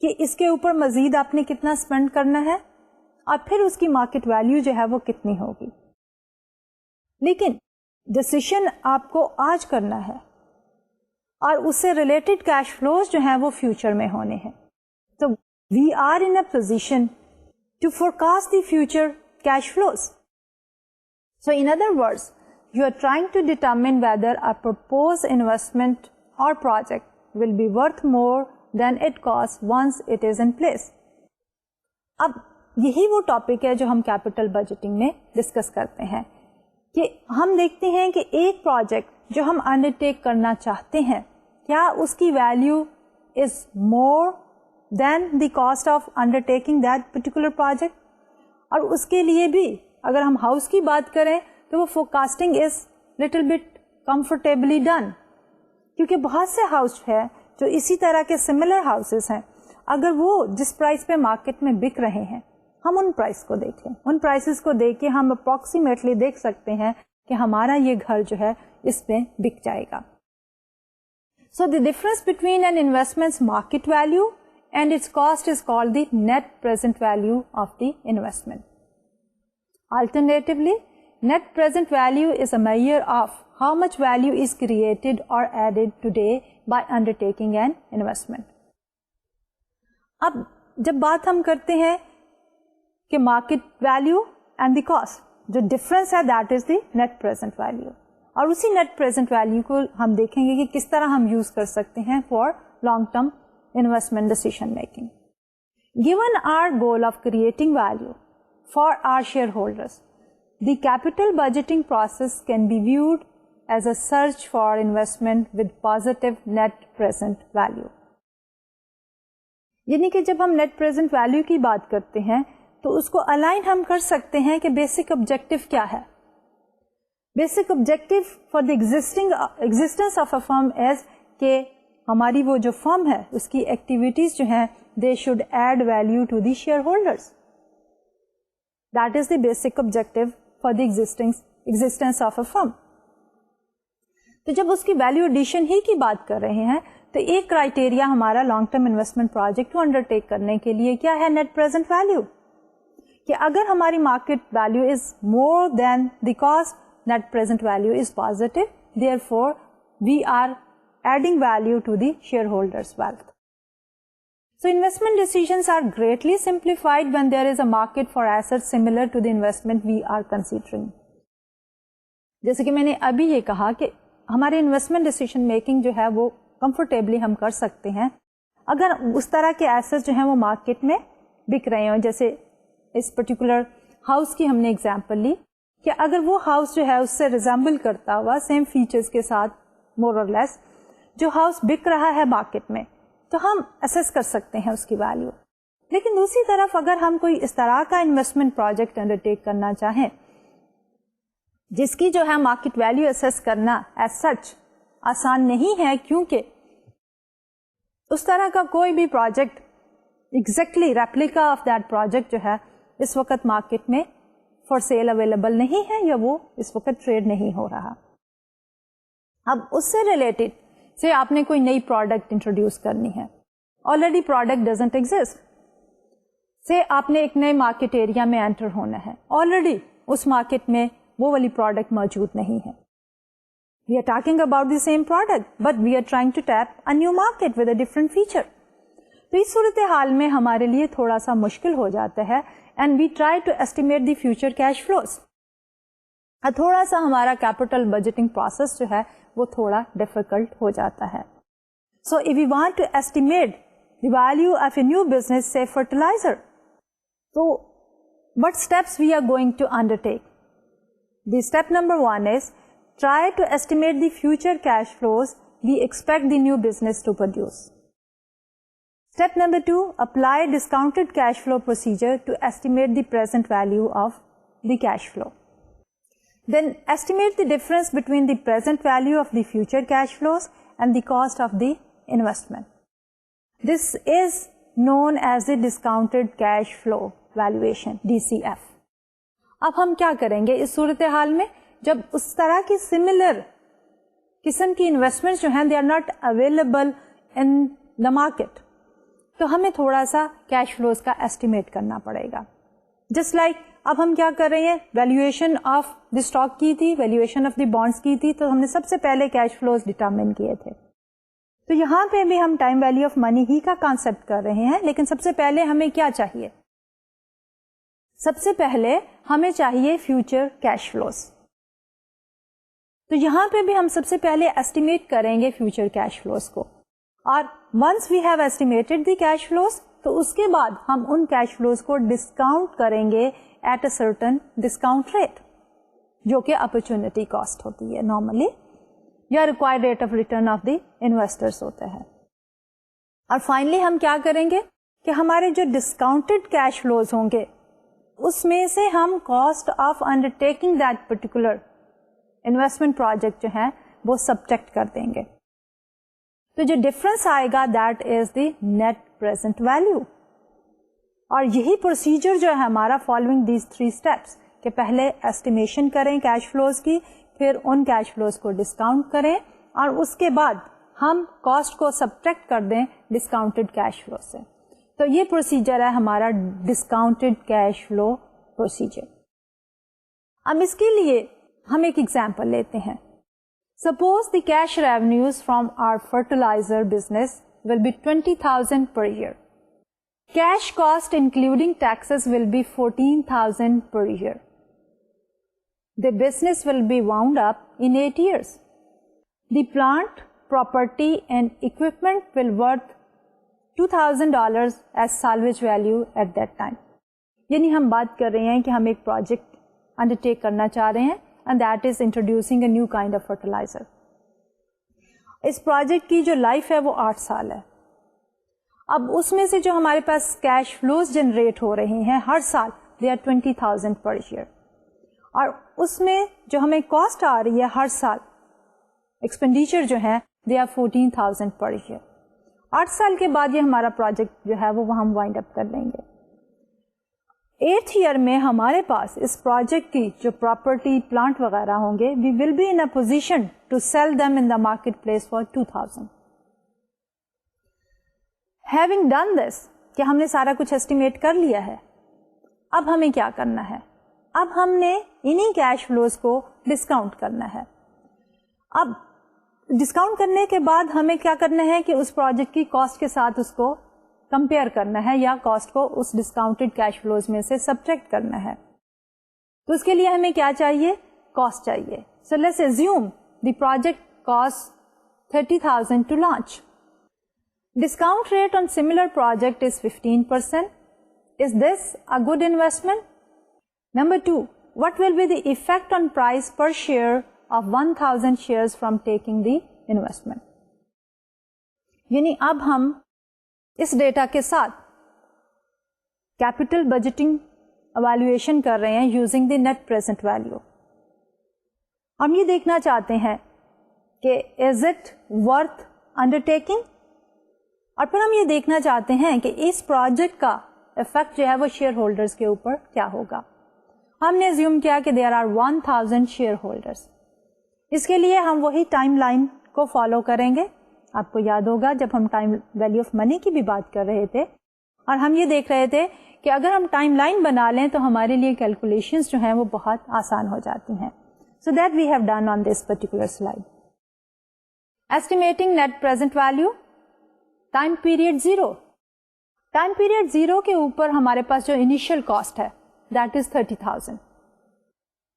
کہ اس کے اوپر مزید آپ نے کتنا اسپینڈ کرنا ہے اور پھر اس کی مارکیٹ ویلیو جو ہے وہ کتنی ہوگی. لیکن ڈسیشن آپ کو آج کرنا ہے اور اس سے ریلیٹڈ کیش فلوز جو ہیں وہ فیوچر میں ہونے ہیں. تو we are in a position to forecast the future cash flows. So in other words, you are trying to determine whether a proposed investment or project will be worth more than it costs once it is in place. اب یہی وہ topic ہے جو ہم capital budgeting میں discuss کرتے ہیں کہ ہم دیکھتے ہیں کہ ایک پروجیکٹ جو ہم انڈر ٹیک کرنا چاہتے ہیں کیا اس کی value is more than the cost of undertaking that particular project. اور اس کے لیے بھی اگر ہم ہاؤس کی بات کریں تو وہ forecasting is little bit comfortably done, کیونکہ بہت سے ہاؤس ہے جو اسی طرح کے سملر ہاؤسز ہیں, اگر وہ جس پرائس پہ مارکیٹ میں بک رہے ہیں ہم ان پرائس کو دیکھیں, ان پرائسز کو دیکھ کے ہم اپروکسیمیٹلی دیکھ سکتے ہیں کہ ہمارا یہ گھر جو ہے اس میں بک جائے گا. So the difference between an investment market value and its cost is called the net present value of the investment. Alternatively, net present value is a measure of how much value is created or added today by undertaking an investment. اب جب بات ہم کرتے ہیں کہ market value and the cost, جو difference ہے that is the net present value. اور اسی net present value کو ہم دیکھیں گے کہ کس طرح ہم یوز کر سکتے ہیں for long term investment decision making. Given our goal of creating value for our shareholders, the capital budgeting process can be viewed as a search for investment with positive net present value. یعنی کہ جب ہم net present value کی بات کرتے ہیں تو اس کو align ہم کر سکتے ہیں کہ basic objective کیا ہے. Basic objective for the existence of a firm is کہ ہماری وہ جو فرم ہے اس کی ایکٹیویٹیز جو ہیں they should add value to the share holders. That is the basic objective for the existence of a firm. تو جب اس کی ویلیو ایڈیشن ہی کی بات کر رہے ہیں تو ایک کرائٹیریا ہمارا لانگ ٹرم انویسٹمنٹ پروجیکٹ کو انڈر ٹیک کرنے کے لیے کیا ہے نیٹ پریزنٹ ویلیو. کہ اگر ہماری market value is more than the cost, net present value is positive, therefore we are adding value to the shareholders' wealth. So investment decisions are greatly simplified when there is a market for assets similar to the investment we are considering. جیسے کہ میں نے ابھی یہ کہا کہ ہمارے investment decision making جو ہے وہ کمفرٹیبلی ہم کر سکتے ہیں اگر اس طرح کے ایسٹس جو ہیں وہ مارکیٹ میں بک رہے ہوں. جیسے اس پرٹیکولر ہاؤس کی ہم نے اگزامپل لی کہ اگر وہ ہاؤس جو ہے اس سے ریزمبل کرتا ہوا سیم فیچرز کے ساتھ مور اور لیس جو ہاؤس بک رہا ہے مارکیٹ میں تو ہم اسیس کر سکتے ہیں اس کی ویلیو. لیکن دوسری طرف اگر ہم کوئی اس طرح کا انویسٹمنٹ پروجیکٹ انڈر ٹیک کرنا چاہیں جس کی جو ہے مارکیٹ ویلیو اسیس کرنا ایز سچ آسان نہیں ہے, کیونکہ اس طرح کا کوئی بھی project exactly replica of that project جو ہے اس وقت مارکیٹ میں فار سیل اویلیبل نہیں ہے یا وہ اس وقت ٹریڈ نہیں ہو رہا. اب اس سے ریلیٹڈ سے آپ نے کوئی نئی پروڈکٹ انٹروڈیوس کرنی ہے, آلریڈی پروڈکٹ ڈزنٹ ایگزسٹ. سے آپ نے ایک نئے مارکیٹ ایریا میں انٹر ہونا ہے, آلریڈی اس مارکیٹ میں وہ والی پروڈکٹ موجود نہیں ہے. We are talking about the same product but we are trying to tap a new market with a different feature. تو اس صورتحال میں ہمارے لیے تھوڑا سا مشکل ہو جاتا ہے and we try to estimate the future cash flows. تھوڑا سا ہمارا کیپٹل بجٹنگ پروسیس جو ہے وہ تھوڑا ڈیفیکلٹ ہو جاتا ہے. So if we want to estimate the value of a new business سے فرٹیلائزر, تو what steps we are going to undertake? The step number 1 is try to estimate the future cash flows we expect the new business to produce. Step number 2, apply discounted cash flow procedure to estimate the present value of the cash flow. Then estimate the difference between the present value of the future cash flows and the cost of the investment. This is known as the discounted cash flow valuation, DCF. اب ہم کیا کریں گے اس صورتحال میں جب اس طرح کی سملر قسم کی انویسٹمنٹ جو ہیں they are not available in the market, تو ہمیں تھوڑا سا کیش فلوز کا ایسٹیمیٹ کرنا پڑے گا. جسٹ لائک اب ہم کیا کر رہے ہیں, ویلیویشن آف دی اسٹاک کی تھی, ویلیویشن آف دی بانڈس کی تھی, تو ہم نے سب سے پہلے کیش فلوز ڈٹرمن کیے تھے. تو یہاں پہ بھی ہم ٹائم ویلیو آف منی ہی کا کانسیپٹ کر رہے ہیں, لیکن سب سے پہلے ہمیں کیا چاہیے, سب سے پہلے ہمیں چاہیے فیوچر کیش فلوز. تو یہاں پہ بھی ہم سب سے پہلے ایسٹیمیٹ کریں گے فیوچر کیش فلوز کو, اور once we have estimated the cash flows, تو اس کے بعد ہم ان کیش فلوز کو ڈسکاؤنٹ کریں گے at a certain discount rate, جو کہ اپرچونٹی کاسٹ ہوتی ہے نارملی, یا required rate of return of the investors ہوتا ہے. اور فائنلی ہم کیا کریں گے کہ ہمارے جو ڈسکاؤنٹڈ کیش فلوز ہوں گے اس میں سے ہم cost of undertaking that particular investment project جو ہے وہ سبٹریکٹ کر دیں گے. تو جو ڈفرنس آئے گا that is the net present value. اور یہی پروسیجر جو ہے ہمارا فالوئنگ دیز 3 اسٹیپس, کہ پہلے ایسٹیمیشن کریں کیش فلوز کی, پھر ان کیش فلوز کو ڈسکاؤنٹ کریں, اور اس کے بعد ہم کاسٹ کو سبٹریکٹ کر دیں ڈسکاؤنٹڈ کیش فلو سے. تو یہ پروسیجر ہے ہمارا ڈسکاؤنٹڈ کیش فلو پروسیجر. اب اس کے لیے ہم ایک ایگزامپل لیتے ہیں. Suppose the cash revenues from our fertilizer business will be 20,000 per year. Cash cost including taxes will be 14,000 per year. The business will be wound up in 8 years. The plant, property and equipment will worth $2,000 as salvage value at that time. یعنی ہم بات کر رہے ہیں کہ ہم ایک project undertake کرنا چاہ رہے ہیں and that is introducing a new kind of fertilizer. اس پروجیکٹ کی جو لائف ہے وہ 8 سال ہے. اب اس میں سے جو ہمارے پاس کیش فلوز جنریٹ ہو رہے ہیں ہر سال they are 20,000 per year. اور اس میں جو ہمیں کاسٹ آ رہی ہے ہر سال ایکسپینڈیچر جو ہے they are 14,000 per year. 8 سال کے بعد یہ ہمارا پروجیکٹ جو ہے وہ ہم وائنڈ اپ کر لیں گے. 8th ایئر میں ہمارے پاس اس پروجیکٹ کی جو پراپرٹی پلانٹ وغیرہ ہوں گے we will be in a position to sell them in the marketplace for 2,000. Having done this, کہ ہم نے سارا کچھ ایسٹیمیٹ کر لیا ہے, اب ہمیں کیا کرنا ہے, اب ہم نے انہی کیش فلوز کو ڈسکاؤنٹ کرنا ہے. اب ڈسکاؤنٹ کرنے کے بعد ہمیں کیا کرنا ہے کہ اس پروجیکٹ کی کاسٹ کے ساتھ اس کو کمپیئر کرنا ہے یا کاسٹ کو اس ڈسکاؤنٹڈ کیش فلوز میں سے سبٹریکٹ کرنا ہے. تو اس کے لیے ہمیں کیا چاہیے, کاسٹ چاہیے. So let's assume the project cost 30,000 to launch. Discount rate on similar project is 15%. Is this a good investment? Number 2, what will be the effect on price per share of 1,000 shares from taking the investment? یعنی اب ہم اس data کے ساتھ capital budgeting evaluation کر رہے ہیں using the net present value. ہم یہ دیکھنا چاہتے ہیں کہ is it worth undertaking, اور پھر ہم یہ دیکھنا چاہتے ہیں کہ اس پروجیکٹ کا افیکٹ جو ہے وہ شیئر ہولڈرس کے اوپر کیا ہوگا. ہم نے زیوم کیا کہ دیر آر 1000 شیئر ہولڈرس. اس کے لیے ہم وہی ٹائم لائن کو فالو کریں گے. آپ کو یاد ہوگا جب ہم ٹائم ویلیو آف منی کی بھی بات کر رہے تھے اور ہم یہ دیکھ رہے تھے کہ اگر ہم ٹائم لائن بنا لیں تو ہمارے لیے کیلکولیشنز جو ہیں وہ بہت آسان ہو جاتی ہیں. So that we have done on this particular slide. Estimating net present value time period 0. Time period 0 کے اوپر ہمارے پاس جو انیشیل کاسٹ ہے that is 30,000.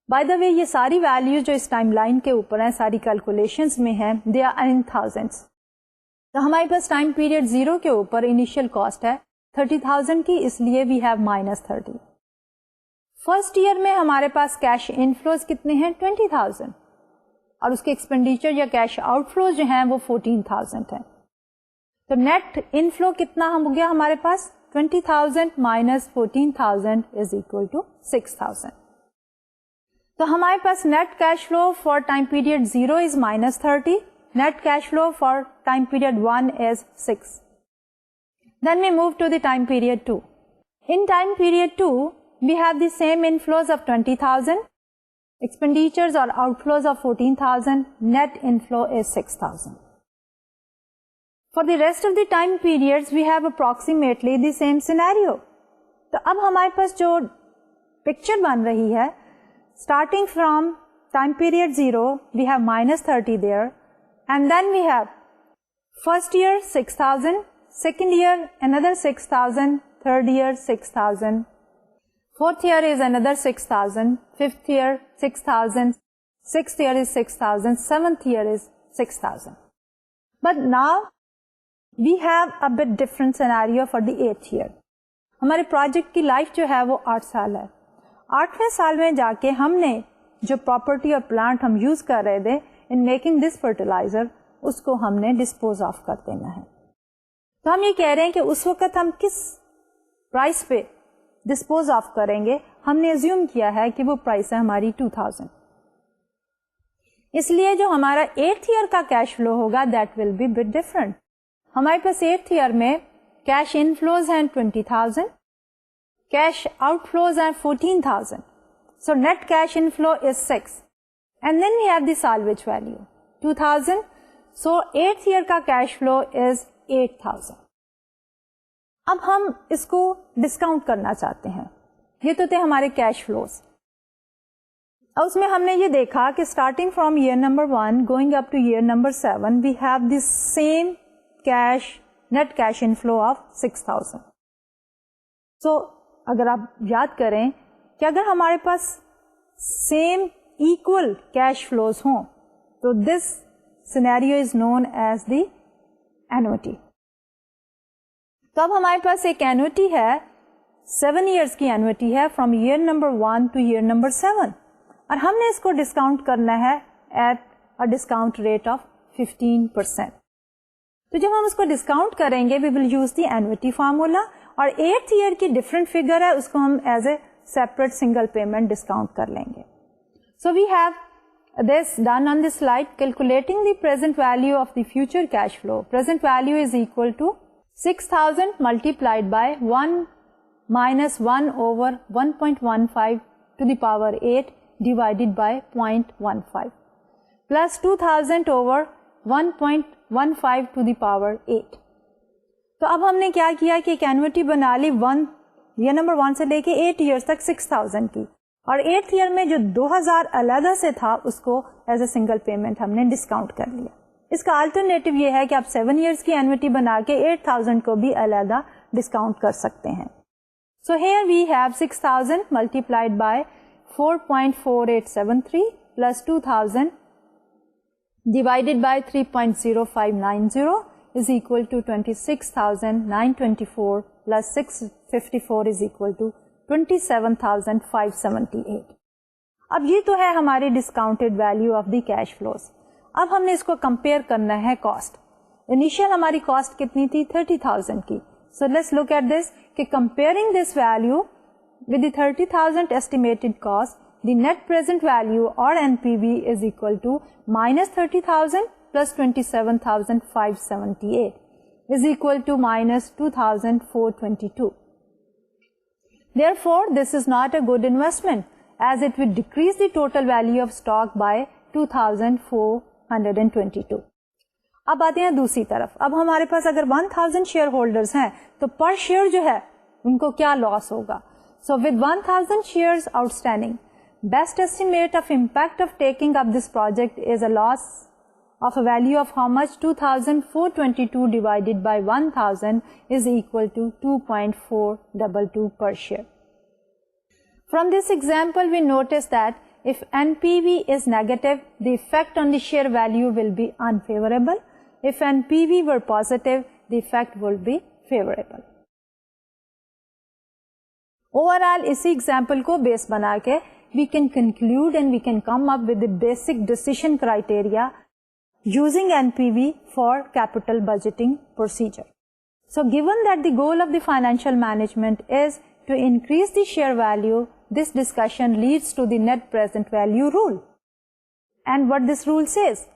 By the way یہ ساری ویلیو جو اس ٹائم لائن کے اوپر ہیں ساری کیلکولیشنز میں ہیں دے آر ان تھاؤزینڈس. تو ہمارے پاس ٹائم پیریڈ 0 کے اوپر انیشیل کاسٹ ہے 30,000 کی, اس لیے وی ہیو -30. فرسٹ ایئر میں ہمارے پاس کیش انفلوز کتنے ہیں 20,000 اور اس کے ایکسپینڈیچر یا کیش آؤٹ فلوز جو ہیں وہ 14,000 ہیں. تو نیٹ انفلو کتنا ہو گیا ہمارے پاس 20,000 minus 14,000 is equal to 6,000. تو ہمارے پاس net cash flow for time period 0 is -30. Net cash flow for time period 1 is 6. Then we move to the time period 2. In time period 2, we have the same inflows of 20,000, expenditures or outflows of 14,000, net inflow is 6,000. For the rest of the time periods, we have approximately the same scenario. تو اب ہمارے پاس جو picture بن رہی ہے starting from time period 0, we have -30 there, and then we have first year 6,000, second year another 6,000, third year 6,000, fourth year is another 6,000, fifth year 6,000, sixth year is 6,000, seventh year is 6,000. But now we have a bit different scenario for the 8th year. ہمارے project کی life جو ہے وہ 8 سال ہے. 8ویں سال میں جا کے ہم نے جو پراپرٹی اور پلانٹ ہم یوز کر رہے تھے ان میکنگ دس فرٹیلائزر اس کو ہم نے ڈسپوز آف کر دینا ہے. تو ہم یہ کہہ رہے ہیں کہ اس وقت ہم کس پرائس پہ ڈسپوز آف کریں گے. ہم نے ایزیوم کیا ہے کہ وہ پرائس ہے ہماری 2000. اس لیے جو ہمارا 8th ایئر کا کیش فلو ہوگا that will be bit different. ہمارے پاس 8th ایئر میں کیش انفلوز ہیں 20,000, کیش آؤٹ فلوز ہیں 14,000. So net cash inflow is 6 and then we have the salvage value 2000. So 8th year کا cash flow is 8,000. اب ہم اس کو ڈسکاؤنٹ کرنا چاہتے ہیں. یہ تو تھے ہمارے کیش فلوز. اب اس میں ہم نے یہ دیکھا کہ starting from year number 1 going up to year number 7 we have the same cash net cash inflow of 6,000. So اگر آپ یاد کریں کہ اگر ہمارے پاس سیم ایکول کیش فلوز ہوں تو this scenario is known as the annuity. تو اب ہمارے پاس ایک اینوٹی ہے 7 ایئرس کی اینوٹی ہے from year number 1 to year number 7 اور ہم نے اس کو ڈسکاؤنٹ کرنا ہے at a discount rate of 15%. تو جب ہم اس کو ڈسکاؤنٹ کریں گے we will use the annuity formula اور 8th ایئر کی ڈفرنٹ فگر ہے اس کو ہم as a separate single payment discount کر لیں گے. So we have this done on this slide. Calculating the present value of the future cash flow. Present value is equal to 6,000 multiplied by 1 minus 1 over 1.15 to the power 8 divided by 0.15 plus 2,000 over 1.15 to the power 8. تو اب ہم نے کیا کیا کہ ایک annuity بنا لی ایئر نمبر 1 سے لے کے 8 ایئرس تک 6,000 کی اور 8th ایئر میں جو 2,000 علیحدہ سے تھا اس کو ایز اے سنگل پیمنٹ ہم نے ڈسکاؤنٹ کر لیا. اس کا الٹرنیٹو یہ ہے کہ آپ 7 ایئرس کی اینوٹی بنا کے 8,000 کو بھی علیحدہ ڈسکاؤنٹ کر سکتے ہیں. So here we have 6,000 multiplied by 4.4873 plus 2,000 divided by 3.0590 is equal to 26,924 plus 654 is equal to 27,578. اب یہ تو ہے ہماری discounted value of the cash flows. اب ہم نے اس کو کمپیئر کرنا ہے کاسٹ. انیشیل ہماری کاسٹ کتنی تھی 30,000 کی. So let's look at this کہ comparing this value with the 30,000 estimated cost the net present value or NPV is equal to minus 30,000 plus 27,578 is equal to minus 2,422. Therefore, this is not a good investment as it will decrease the total value of stock by 2,422. اب آتے ہیں دوسری طرف. اب ہمارے پاس اگر 1000 share holders ہیں تو پر شیئر جو ہے ان کو کیا لاس ہوگا. So with 1000 shares outstanding, best estimate of impact of taking up this project is a loss of a value of how much? 2,422 divided by 1000 is equal to 2.422 per share. From this example, we notice that if NPV is negative, the effect on the share value will be unfavorable. If NPV were positive, the effect will be favorable. Overall, اسی example کو بیس بنا کے we can conclude and we can come up with the basic decision criteria using NPV for capital budgeting procedure. So given that the goal of the financial management is to increase the share value, this discussion leads to the net present value rule. And what this rule says?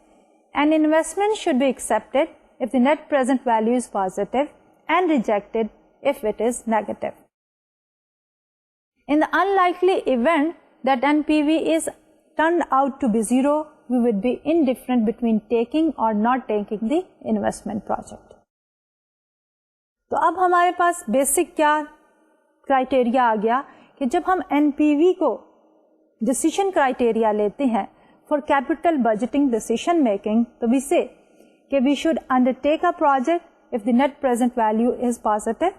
An investment should be accepted if the net present value is positive and rejected if it is negative. In the unlikely event that NPV is turned out to be zero, we would be indifferent between taking or not taking the investment project. تو اب ہمارے پاس basic کیا criteria آ گیا کہ جب ہم N P وی کو ڈسیشن criteria لیتے ہیں for capital budgeting decision making, تو we say that we should undertake a project if the net present value is positive,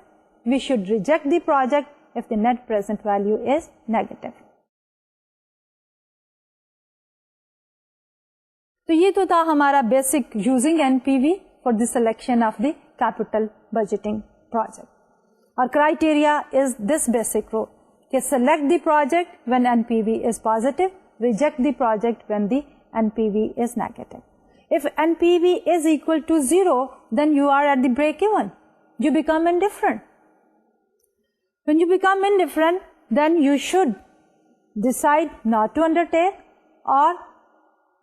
we should reject the project if the net present value is negative. تو یہ تو تھا ہمارا basic using N P V for the selection of the capital budgeting project. اور criteria is this basic rule کہ select the project when N P V is positive, reject the project when the N P V is negative. If NPV is equal to 0, then you are at the break even. You become indifferent. When you become indifferent, then you should decide not to undertake, or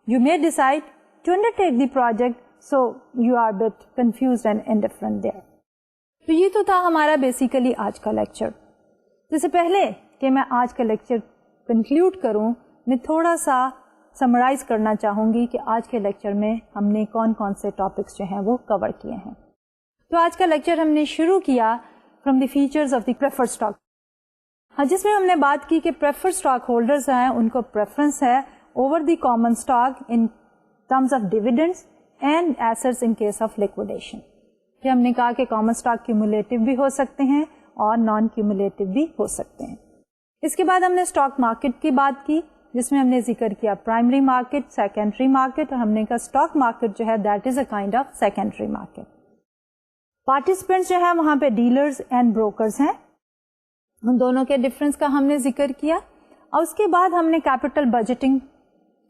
you may decide to undertake the project, so you are a bit confused and indifferent there. تو یہ تو تھا ہمارا basically آج کا lecture. اس سے پہلے کہ میں آج کا لیکچر کنکلیوڈ کروں, میں تھوڑا سا سمرائز کرنا چاہوں گی کہ آج کے لیکچر میں ہم نے کون کون سے ٹاپکس جو ہیں وہ کور کیے ہیں. تو آج کا لیکچر ہم نے شروع کیا from the features of the preferred stock, جس میں ہم نے بات کی کہ پریفرڈ اسٹاک ہولڈرز ہیں ان کو پریفرنس ہے over the common stock in terms of dividends and assets in case of liquidation. کہ ہم نے کہا کہ کامن اسٹاک کیومولیٹو بھی ہو سکتے ہیں اور نان کیومولیٹو بھی ہو سکتے ہیں. اس کے بعد ہم نے اسٹاک مارکیٹ کی بات کی, جس میں ہم نے ذکر کیا پرائمری مارکیٹ, سیکنڈری مارکیٹ, اور ہم نے کہا اسٹاک مارکیٹ جو ہے that is a kind of secondary market. Participants جو ہے وہاں پہ ڈیلرز اینڈ بروکرز ہیں, ان دونوں کے ڈفرینس کا ہم نے ذکر کیا. اور اس کے بعد ہم نے کیپٹل بجٹنگ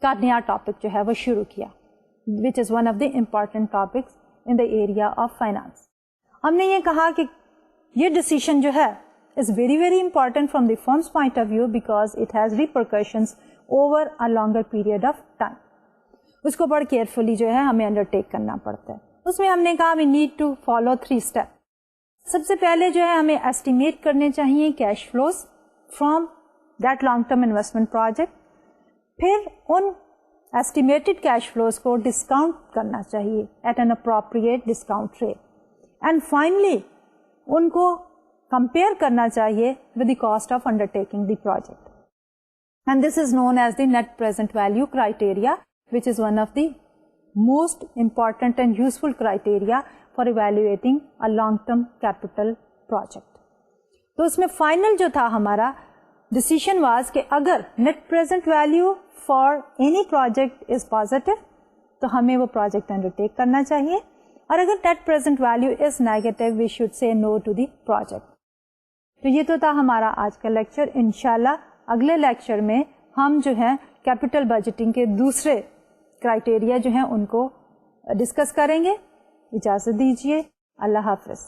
کا نیا ٹاپک جو ہے وہ شروع کیا, which is one of the important topics in the area of finance. ہم نے یہ کہا کہ یہ ڈیسیشن جو ہے is very very important from the firm's point of view because it has repercussions over a longer period of time. اس کو بڑا کیئرفلی جو ہے ہمیں انڈرٹیک کرنا پڑتا ہے. اس میں ہم نے کہا we need to follow 3 steps. سب سے پہلے جو ہے ہمیں ایسٹیمیٹ کرنے چاہیے cash flows from that long term investment project. پھر ان ایسٹیمیٹڈ کیش فلوز کو ڈسکاؤنٹ کرنا چاہیے at an appropriate discount rate. And finally ان کو compare کرنا چاہیے with the cost of undertaking the project. And this is known as the net present value criteria, which is one of the most important and useful criteria for evaluating a long-term capital project. تو اس میں final جو تھا ہمارا decision was کہ اگر net present value for any project is positive تو ہمیں وہ project undertake کرنا چاہیے, اور اگر net present value is negative we should say no to the project. تو یہ تو تھا ہمارا آج کا لیکچر. انشاءاللہ اگلے لیکچر میں ہم جو ہیں کیپٹل بجٹنگ کے دوسرے کرائٹیریا جو ہیں ان کو ڈسکس کریں گے. اجازت دیجیے. اللہ حافظ.